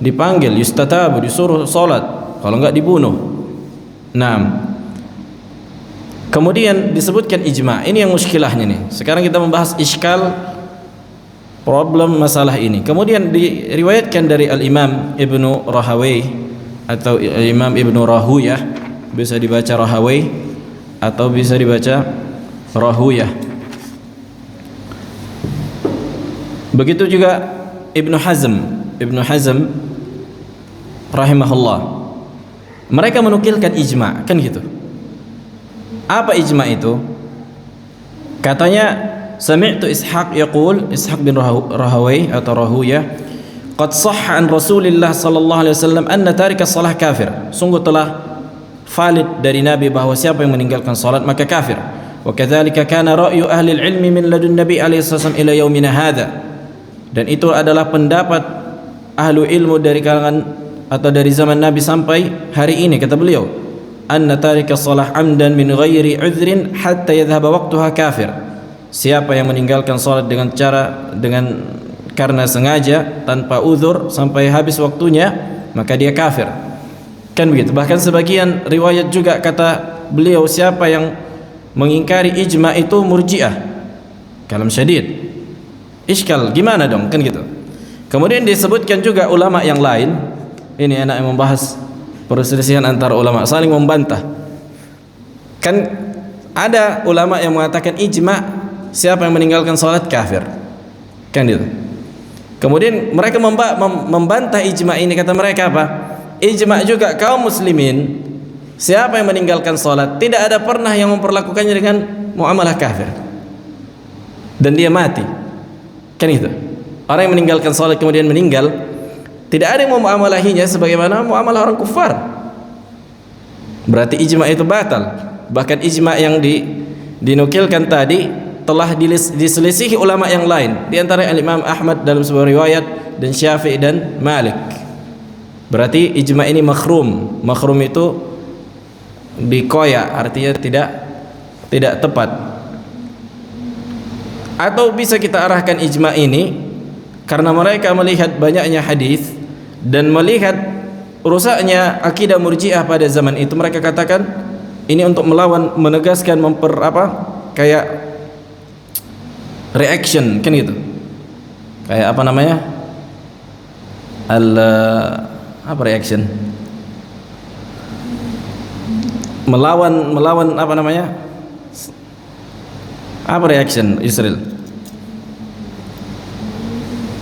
A: dipanggil, yustatabu, disuruh salat, kalau enggak dibunuh. Nah, kemudian disebutkan ijma'. Ini yang muskilahnya nih. Sekarang kita membahas iskal, problem masalah ini. Kemudian diriwayatkan dari Al-Imam Ibnu Rahawai atau Imam Ibnu Rahuyah, bisa dibaca Rahawai atau bisa dibaca Rahuyah. Begitu juga Ibnu Hazm rahimahullah. Mereka menukilkan ijma', kan gitu. Apa ijma' itu? Katanya sami'tu Ishaq yaqul, Ishaq bin Rahawai atau Rahuyah, qad sahha an Rasulillah sallallahu alaihi wasallam anna tarika shalah kafir. Sungguh telah valid dari Nabi bahwa siapa yang meninggalkan salat maka kafir. Wa kadzalika kana ra'yu ahli al-ilmi min ladun Nabi alaihi wasallam ila yaumina hadza. Dan itu adalah pendapat ahlu ilmu dari kalangan atau dari zaman Nabi sampai hari ini, kata beliau, anna tarika shalah amdan min ghairi udhrin hatta yadhhaba waqtuha kafir. Siapa yang meninggalkan salat karena sengaja tanpa uzur sampai habis waktunya maka dia kafir. Kan begitu. Bahkan sebagian riwayat juga kata beliau, siapa yang mengingkari ijma' itu murji'ah. Kalam syadid. Iskal, gimana dong, kan gitu. Kemudian disebutkan juga ulama yang lain. Ini enak yang membahas perselisihan antara ulama, saling membantah. Kan ada ulama yang mengatakan ijma' siapa yang meninggalkan salat kafir. Kan itu. Kemudian mereka membantah ijma ini, kata mereka apa? Ijma juga kaum muslimin, siapa yang meninggalkan salat tidak ada pernah yang memperlakukannya dengan muamalah kafir dan dia mati. Kan itu. Orang yang meninggalkan salat kemudian meninggal, tidak ada yang memuamalahinya sebagaimana muamalah orang kufar. Berarti ijma itu batal. Bahkan ijma yang dinukilkan tadi telah diselisihi ulama yang lain, di antara Imam Ahmad dalam sebuah riwayat dan Syafi'i dan Malik. Berarti ijma ini makhrum. Makhrum itu dikoyak, artinya tidak tepat. Atau bisa kita arahkan ijma ini karena mereka melihat banyaknya hadis dan melihat rusaknya akidah Murji'ah pada zaman itu, mereka katakan ini untuk melawan, menegaskan, kayak reaction, kan gitu. Kayak apa namanya? Reaction? Melawan apa namanya? Apa reaction Israel?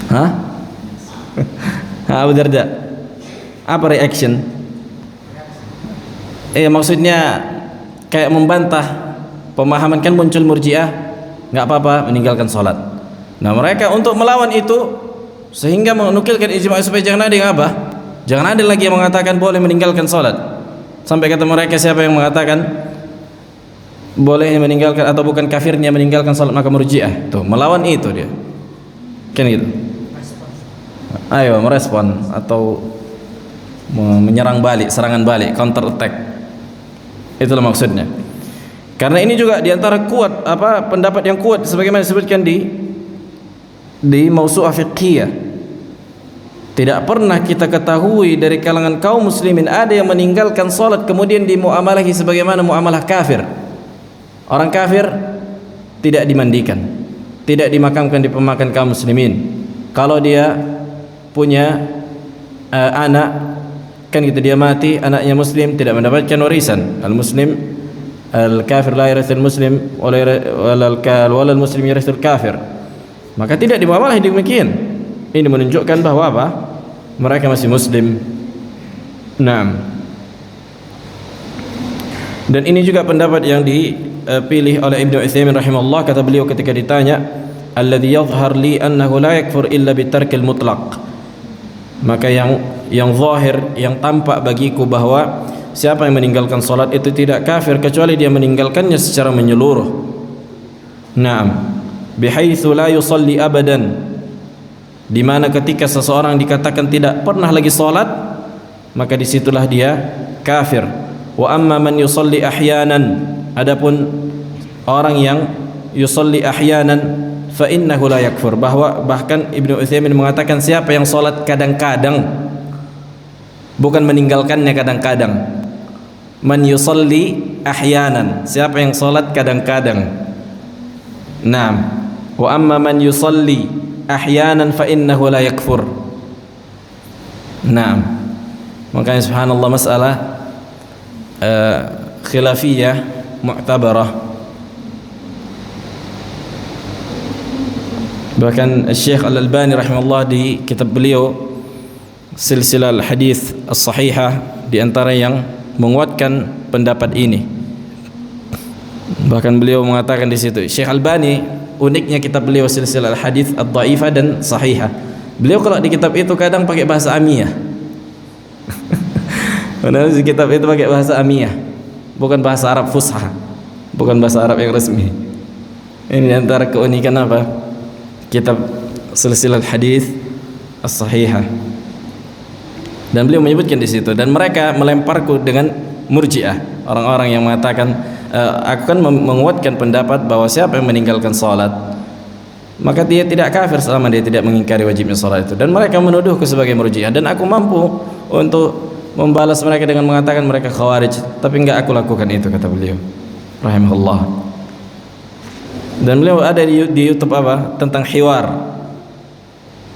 A: Hah? Abu Darda. Apa reaction? Maksudnya kayak membantah pemahaman, kan muncul Murji'ah, nggak apa-apa meninggalkan sholat. Nah mereka untuk melawan itu sehingga menukilkan ijma supaya jangan ada yang jangan ada lagi yang mengatakan boleh meninggalkan sholat. Sampai kata mereka, siapa yang mengatakan boleh meninggalkan atau bukan kafirnya meninggalkan sholat maka Murji'ah. Tuh melawan itu dia, kan gitu. Ayo merespon atau menyerang balik, serangan balik, counter attack. Itulah maksudnya. Karena ini juga diantara kuat pendapat yang kuat sebagaimana disebutkan di Mausu'ah Fiqhiyah. Tidak pernah kita ketahui dari kalangan kaum muslimin ada yang meninggalkan salat kemudian dimuamalahi sebagaimana muamalah kafir. Orang kafir tidak dimandikan, tidak dimakamkan di pemakaman kaum muslimin. Kalau dia punya anak, kan gitu, dia mati, anaknya muslim tidak mendapatkan warisan. Al-muslim al-kafir la yarithul muslim wal muslim yarithul kafir. Maka tidak dimuamalah demikian. Ini menunjukkan bahwa mereka masih muslim. Naam. Dan ini juga pendapat yang dipilih oleh Ibnu Utsaimin rahimahullah. Kata beliau ketika ditanya, alladhi yadhhar li annahu la yakfur illa bitarkil mutlaq. Maka yang zahir, yang tampak bagiku bahwa siapa yang meninggalkan salat itu tidak kafir kecuali dia meninggalkannya secara menyeluruh. Naam, bihaitsu la yusalli abadan, di mana ketika seseorang dikatakan tidak pernah lagi salat, maka disitulah dia kafir. Wa amma man yusalli ahyanan, adapun orang yang yusalli ahyanan fa innahu la yakfur, bahkan Ibnu Utsaimin mengatakan siapa yang salat kadang-kadang, bukan meninggalkannya kadang-kadang. Man yusalli ahyanan, siapa yang salat kadang-kadang. Naam. Wa amma man yusalli ahyanan fa innahu la yakfur. Naam. Makanya subhanallah masalah khilafiyah mu'tabarah. Bahkan Syekh Al-Albani rahimahullah di kitab beliau Silsilah Al-Hadits As-Sahihah, di antara yang menguatkan pendapat ini. Bahkan beliau mengatakan di situ, Syekh Al-Albani, uniknya kitab beliau Silsilah Al-Hadits Ad-Dhaifah dan Sahihah. Beliau kalau di kitab itu kadang pakai bahasa Amiyah. Padahal di kitab itu pakai bahasa Amiyah, bukan bahasa Arab Fusha, bukan bahasa Arab yang resmi. Ini antara keunikan kitab Silsilah Hadits As-Sahihah. Dan beliau menyebutkan di situ, dan mereka melemparku dengan Murji'ah, orang-orang yang mengatakan aku kan menguatkan pendapat bahwa siapa yang meninggalkan salat maka dia tidak kafir selama dia tidak mengingkari wajibnya salat itu. Dan mereka menuduhku sebagai Murji'ah, dan aku mampu untuk membalas mereka dengan mengatakan mereka Khawarij, tapi enggak aku lakukan itu, kata beliau rahimahullah. Dan beliau ada di YouTube tentang hiwar.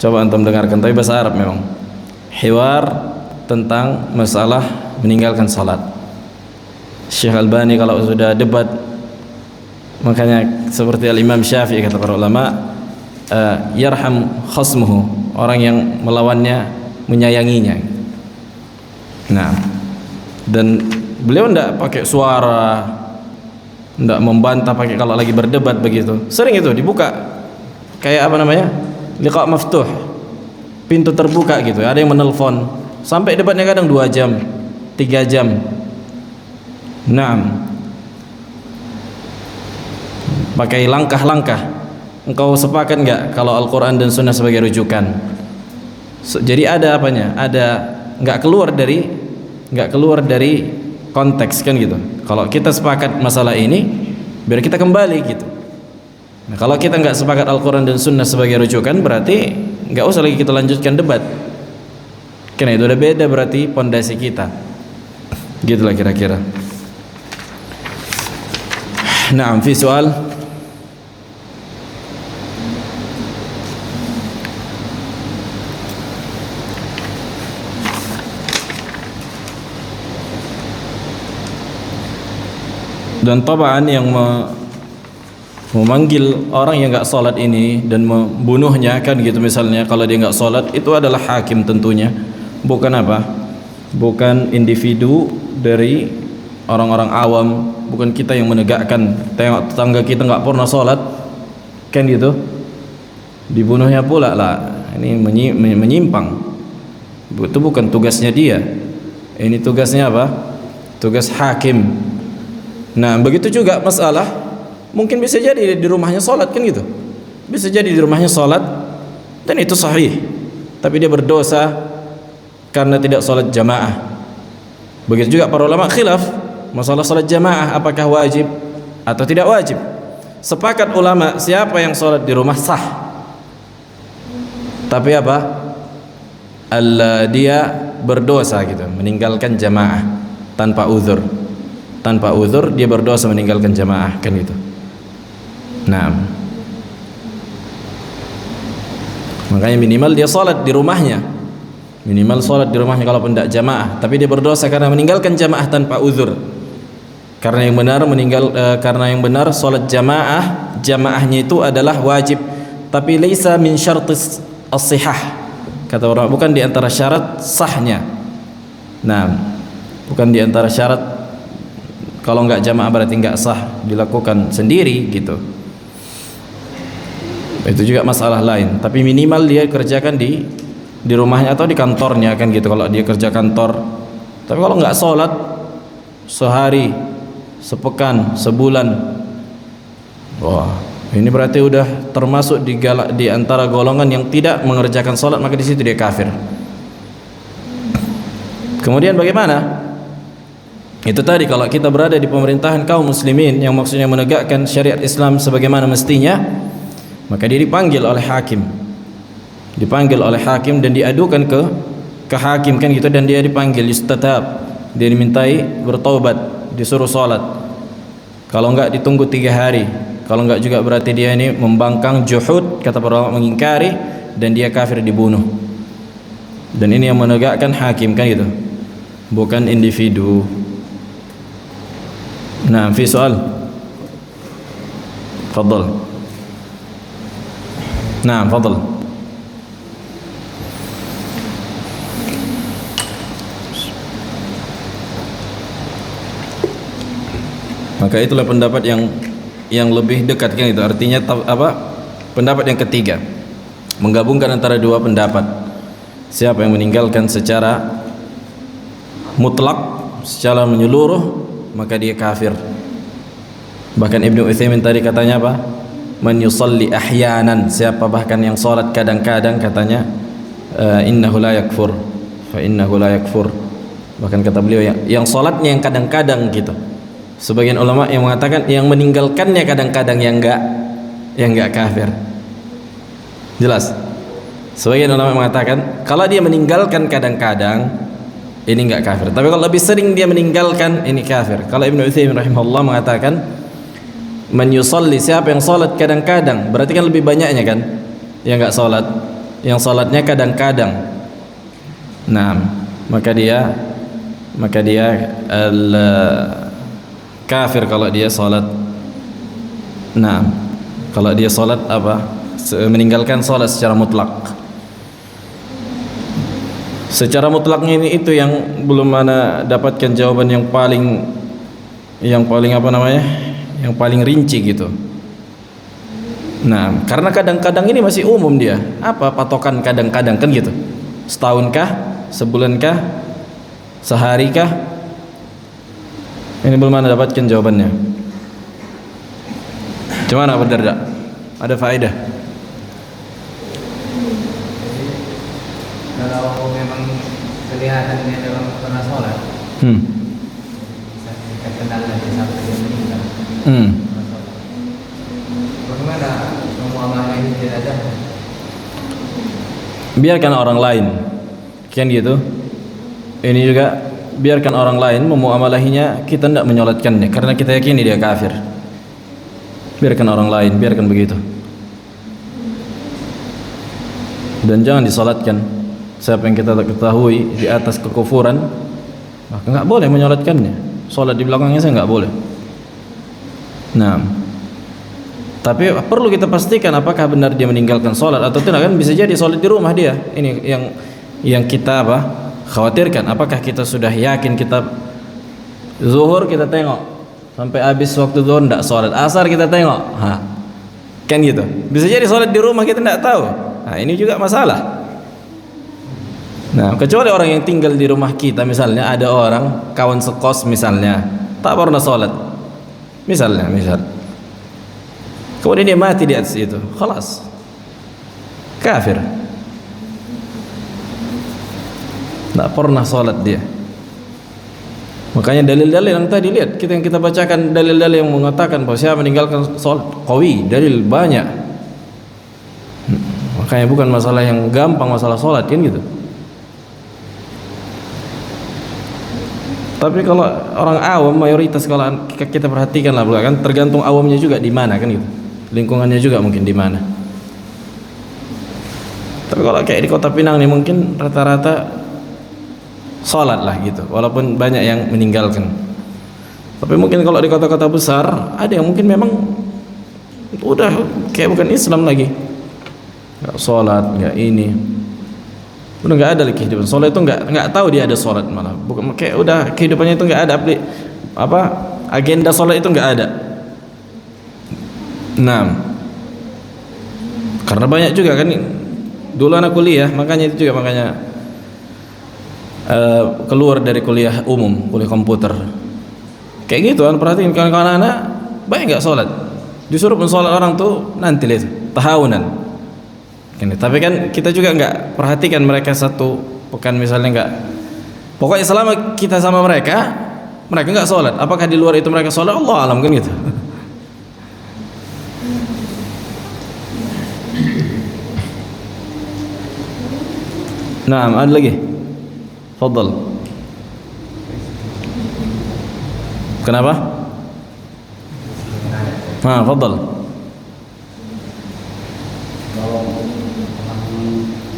A: Coba antum dengarkan, tapi bahasa Arab memang. Hiwar tentang masalah meninggalkan salat. Syekh Albani kalau sudah debat Makanya seperti Al-Imam Syafi'i kata para ulama, yarham khasmuhu, orang yang melawannya menyayanginya. Nah, dan beliau tidak pakai suara, tidak membantah pakai kalau lagi berdebat begitu. Sering itu dibuka kayak apa namanya, liqa maftuh, pintu terbuka gitu. Ada yang menelpon sampai debatnya kadang 2 jam 3 jam. Naam, pakai langkah-langkah. Engkau sepakat enggak kalau Al-Quran dan Sunnah sebagai rujukan? Jadi ada apanya? Ada enggak keluar dari konteks kan gitu. Kalau kita sepakat masalah ini, biar kita kembali gitu. Nah, kalau kita enggak sepakat Al-Quran dan Sunnah sebagai rujukan, berarti enggak usah lagi kita lanjutkan debat. Karena itu udah beda berarti pondasi kita. Gitulah kira-kira. Naam, fi soal. Dan tabaan yang memanggil orang yang enggak salat ini dan membunuhnya kan gitu misalnya, kalau dia enggak salat itu adalah hakim tentunya, bukan apa? Bukan individu dari orang-orang awam, bukan kita yang menegakkan. Tengok tetangga kita enggak pernah salat kan gitu, dibunuhnya pula lah. Ini menyimpang. Itu bukan tugasnya dia. Ini tugasnya apa? Tugas hakim. Nah, begitu juga masalah mungkin bisa jadi di rumahnya salat kan gitu. Bisa jadi di rumahnya salat dan itu sahih, tapi dia berdosa karena tidak salat jamaah. Begitu juga para ulama khilaf masalah salat jamaah, apakah wajib atau tidak wajib. Sepakat ulama siapa yang salat di rumah sah. Tapi apa? Dia berdosa gitu, meninggalkan jamaah tanpa uzur. Tanpa uzur dia berdosa meninggalkan jamaah kan gitu. Nah, makanya minimal dia salat di rumahnya. Minimal salat di rumahnya kalaupun tidak jamaah, tapi dia berdosa karena meninggalkan jamaah tanpa uzur. Karena yang benar salat jamaahnya itu adalah wajib, tapi laisa min syartis as-sihah. Kata orang, bukan di antara syarat sahnya. Nah, bukan di antara syarat. Kalau enggak jamaah berarti enggak sah dilakukan sendiri gitu. Itu juga masalah lain. Tapi minimal dia kerjakan di rumahnya atau di kantornya kan gitu. Kalau dia kerja kantor. Tapi kalau enggak sholat sehari, sepekan, sebulan, wah, ini berarti udah termasuk di antara golongan yang tidak mengerjakan sholat, maka di situ dia kafir. Kemudian bagaimana? Itu tadi, kalau kita berada di pemerintahan kaum muslimin yang maksudnya menegakkan syariat Islam sebagaimana mestinya, maka dia dipanggil oleh hakim. Dipanggil oleh hakim dan diadukan ke hakim kan gitu, dan dia dipanggil yustatab, dia dimintai bertaubat, disuruh salat. Kalau enggak ditunggu 3 hari. Kalau enggak juga berarti dia ini membangkang juhud, kata para ulama, mengingkari, dan dia kafir, dibunuh. Dan ini yang menegakkan hakim kan gitu, bukan individu. Nah, fi soal. Fadhal. Nah, fadhal. Maka itulah pendapat yang lebih dekat kan itu. Artinya apa? Pendapat yang ketiga, menggabungkan antara dua pendapat. Siapa yang meninggalkan secara mutlak, secara menyeluruh, maka dia kafir. Bahkan Ibnu Utsaimin tadi katanya apa? Man yusalli ahyanan, siapa bahkan yang salat kadang-kadang, katanya innahu la yakfur, fa innahu la yakfur. Bahkan kata beliau yang salatnya yang kadang-kadang gitu. Sebagian ulama yang mengatakan yang meninggalkannya kadang-kadang yang enggak kafir. Jelas? Sebagian ulama mengatakan kalau dia meninggalkan kadang-kadang ini enggak kafir, tapi kalau lebih sering dia meninggalkan ini kafir. Kalau Ibnu Utsaimin rahimahullah mengatakan man yusalli, siapa yang salat kadang-kadang, berarti kan lebih banyaknya kan yang enggak salat, yang salatnya kadang-kadang. Nah, maka dia kafir kalau dia salat Nah, kalau dia sholat meninggalkan sholat secara mutlak. Secara mutlaknya ini itu yang belum mana dapatkan jawaban yang paling apa namanya? Yang paling rinci gitu. Nah, karena kadang-kadang ini masih umum dia. Apa patokan kadang-kadang kan gitu? Setahunkah? Sebulankah? Seharikah? Ini belum mana dapatkan jawabannya. Cuman Abu Darda? Ada faedah?
E: Kalau memang kelihatan dia dalam pernah sholat, saya kenal lagi sampai dia meninggal. Bagaimana muamalah ini tidak ada?
A: Biarkan orang lain, kan gitu. Ini juga biarkan orang lain memuamalahinya, kita tidak menyolatkannya karena kita yakini dia kafir. Biarkan orang lain, biarkan begitu. Dan jangan disolatkan. Siapa yang kita ketahui di atas kekufuran, maka nggak boleh menyolatkannya. Solat di belakangnya saya nggak boleh. Nah, tapi perlu kita pastikan apakah benar dia meninggalkan solat atau tidak. Kan bisa jadi solat di rumah dia. Ini yang kita khawatirkan. Apakah kita sudah yakin kita zuhur kita tengok sampai habis waktu zuhur tidak solat, asar kita tengok, kan gitu. Bisa jadi solat di rumah kita tidak tahu. Nah, ini juga masalah. Nah, kecuali orang yang tinggal di rumah kita, misalnya ada orang kawan sekos misalnya tak pernah sholat, misal kemudian dia mati di atas itu, khalas kafir, tak pernah sholat dia. Makanya dalil-dalil yang tadi lihat yang kita bacakan, dalil-dalil yang mengatakan bahwa siapa meninggalkan sholat, qawi, dalil banyak. Makanya bukan masalah yang gampang masalah sholat kan gitu. Tapi kalau orang awam mayoritas kalau kita perhatikan lah kan tergantung awamnya juga di mana kan gitu. Lingkungannya juga mungkin di mana. Tapi kalau kayak di Kota Pinang nih mungkin rata-rata sholat lah gitu, walaupun banyak yang meninggalkan. Tapi mungkin kalau di kota-kota besar ada yang mungkin memang udah kayak bukan Islam lagi, nggak sholat, nggak ini. Udah nggak ada lagi kehidupan sholat itu, nggak tahu dia ada sholat, malah bukan kayak udah kehidupannya itu nggak ada agenda sholat itu nggak ada. Nah, karena banyak juga kan dulu anak kuliah, makanya keluar dari kuliah umum, kuliah komputer kayak gitu kan, perhatiin kawan-kawan anak banyak nggak sholat, disuruh pun sholat orang tuh nanti lihat tahunan. Tapi kan kita juga nggak perhatikan mereka satu pekan misalnya, nggak, pokoknya selama kita sama mereka nggak sholat. Apakah di luar itu mereka sholat? Allah alam kan gitu. Nah, ada lagi. Fadhal. Kenapa? Fadhal.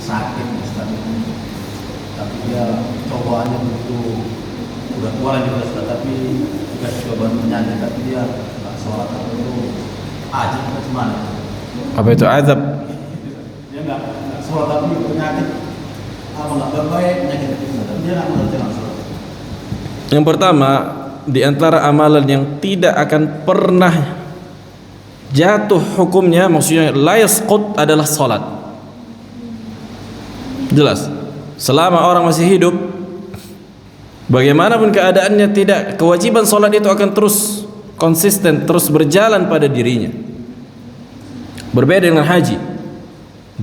D: Sakit Ustaz, tapi dia cobaannya begitu udah tua juga Ustaz, tapi dikasih cobaan penyakit tapi dia nggak sholat, itu ajib bagaimana?
A: Apa itu azab?
D: Dia nggak sholat tapi penyakit nggak berbaik, penyakit itu tapi dia nggak mengerti sholat.
A: Yang pertama, di antara amalan yang tidak akan pernah jatuh hukumnya, maksudnya la yasqut, adalah sholat. Jelas, selama orang masih hidup, bagaimanapun keadaannya, tidak, kewajiban sholat itu akan terus konsisten, terus berjalan pada dirinya. Berbeda dengan haji,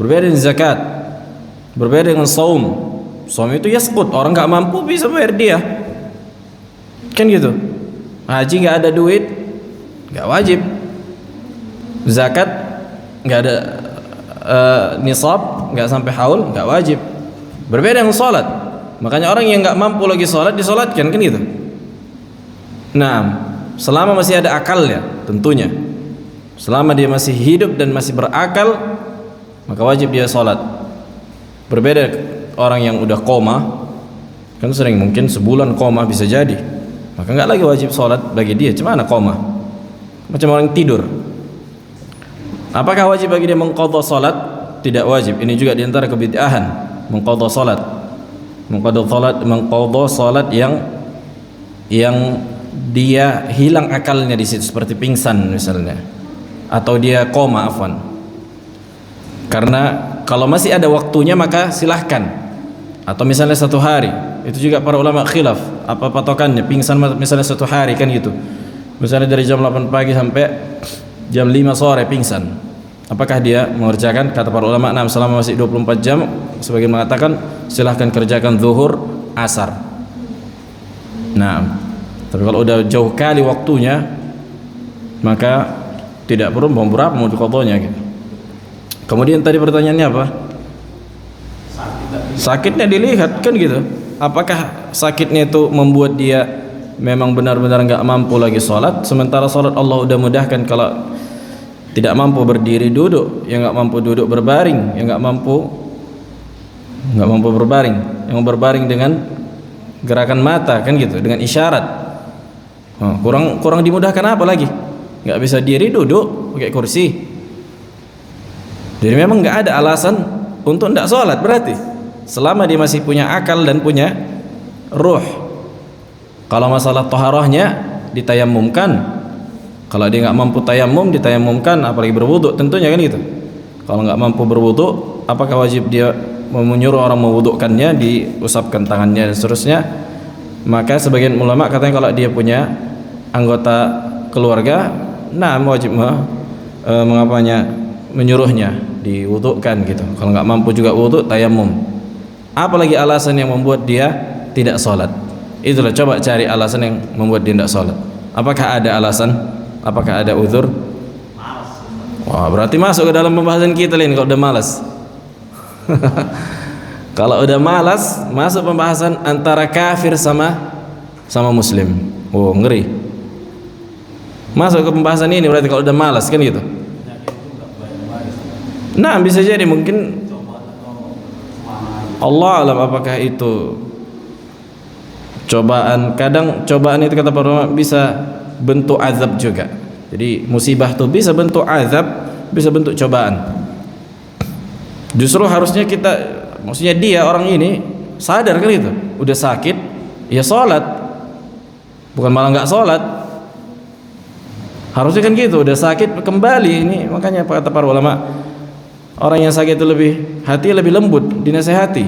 A: berbeda dengan zakat, berbeda dengan saum. Saum itu yasqut, orang nggak mampu bisa bayar dia, kan gitu. Haji nggak ada duit, nggak wajib. Zakat nggak ada nisab, nggak sampai haul, nggak wajib. Berbeda dengan sholat. Makanya orang yang nggak mampu lagi sholat disolatkan kan gitu. Nah, selama masih ada akalnya, tentunya, selama dia masih hidup dan masih berakal, maka wajib dia sholat. Berbeda orang yang udah koma, kan sering mungkin sebulan koma bisa jadi, maka nggak lagi wajib sholat bagi dia. Cuma koma, macam orang tidur. Apakah wajib bagi dia mengqadha salat? Tidak wajib. Ini juga di antara kebid'ahan, mengqadha salat. Mengqadha salat yang dia hilang akalnya di situ, seperti pingsan misalnya, atau dia koma, afwan. Karena kalau masih ada waktunya maka silahkan. Atau misalnya 1 hari, itu juga para ulama khilaf apa patokannya, pingsan misalnya 1 hari kan gitu. Misalnya dari jam 8 pagi sampai jam 5 sore pingsan, apakah dia mengerjakan? Kata para ulama, nah, selama masih 24 jam, sebagian mengatakan silahkan kerjakan zuhur, asar. Nah, tapi kalau udah jauh kali waktunya, maka tidak perlu berapa mau diqadhanya gitu. Kemudian tadi pertanyaannya apa? Sakitnya dilihat kan gitu. Apakah sakitnya itu membuat dia memang benar-benar enggak mampu lagi sholat, sementara sholat Allah udah mudahkan. Kalau tidak mampu berdiri, duduk, yang enggak mampu duduk berbaring, yang enggak mampu berbaring, yang berbaring dengan gerakan mata kan gitu, dengan isyarat. Kurang dimudahkan apa lagi? Enggak bisa diri, duduk pakai kursi. Jadi memang enggak ada alasan untuk enggak sholat berarti, selama dia masih punya akal dan punya ruh. Kalau masalah taharahnya ditayamumkan, kalau dia nggak mampu tayamum ditayamumkan, apalagi berwudu tentunya kan gitu. Kalau nggak mampu berwudu, apakah wajib dia menyuruh orang mewudukannya, diusapkan tangannya dan seterusnya? Maka sebagian ulama katanya kalau dia punya anggota keluarga, nah wajib menyuruhnya diwudukan gitu. Kalau nggak mampu juga wudu, tayamum. Apalagi alasan yang membuat dia tidak sholat? Itulah, coba cari alasan yang membuat dia tidak sholat. Apakah ada alasan? Apakah ada uzur? Wah, berarti masuk ke dalam pembahasan kita ini kalau udah malas. Kalau udah malas, masuk pembahasan antara kafir sama muslim. Oh, ngeri. Masuk ke pembahasan ini berarti kalau udah malas kan gitu. Nah, bisa jadi mungkin Allah alam apakah itu cobaan. Kadang cobaan itu kata para ulama bisa bentuk azab juga. Jadi musibah itu bisa bentuk azab, bisa bentuk cobaan. Justru harusnya kita, maksudnya dia orang ini sadar kan itu, udah sakit, ya sholat, bukan malah nggak sholat. Harusnya kan gitu, udah sakit kembali ini. Makanya kata para ulama, orang yang sakit itu hati lebih lembut, dinasehati.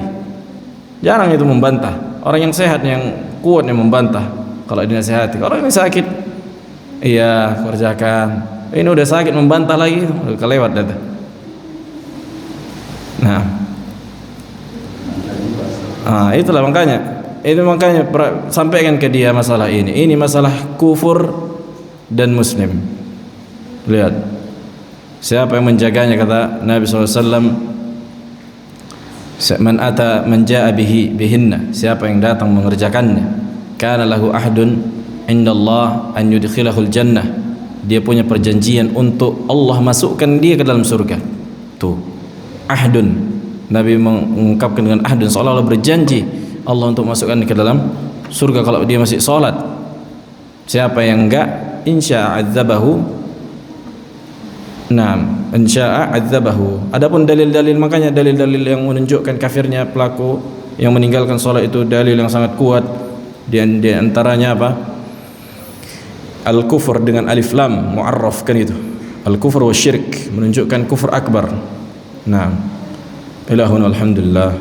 A: Jarang itu membantah. Orang yang sehat, yang kuat yang membantah kalau dinasehati. Orang yang sakit, iya kerjakan. Ini udah sakit membantah lagi, udah kelewat dah. Nah, itulah makanya. Itu makanya sampaikan ke dia masalah ini. Ini masalah kufur dan muslim. Lihat, siapa yang menjaganya, kata Nabi SAW, man ata man jaa bihinna, siapa yang datang mengerjakannya, kana lahu ahdun indallah an yudkhilahul jannah, dia punya perjanjian untuk Allah masukkan dia ke dalam surga. Tuh, ahdun, Nabi mengungkapkan dengan ahdun, seolah-olah berjanji Allah untuk masukkan ke dalam surga kalau dia masih sholat. Siapa yang enggak, insya'a adzabahu. Naam, insya'a adzabahu. Adapun dalil-dalil, makanya dalil-dalil yang menunjukkan kafirnya pelaku yang meninggalkan sholat itu dalil yang sangat kuat. Di antaranya apa? Al-kufur dengan alif lam mu'arraf kan itu. Al-kufur wa syirk menunjukkan kufur akbar. Naam. Ilahun alhamdulillah.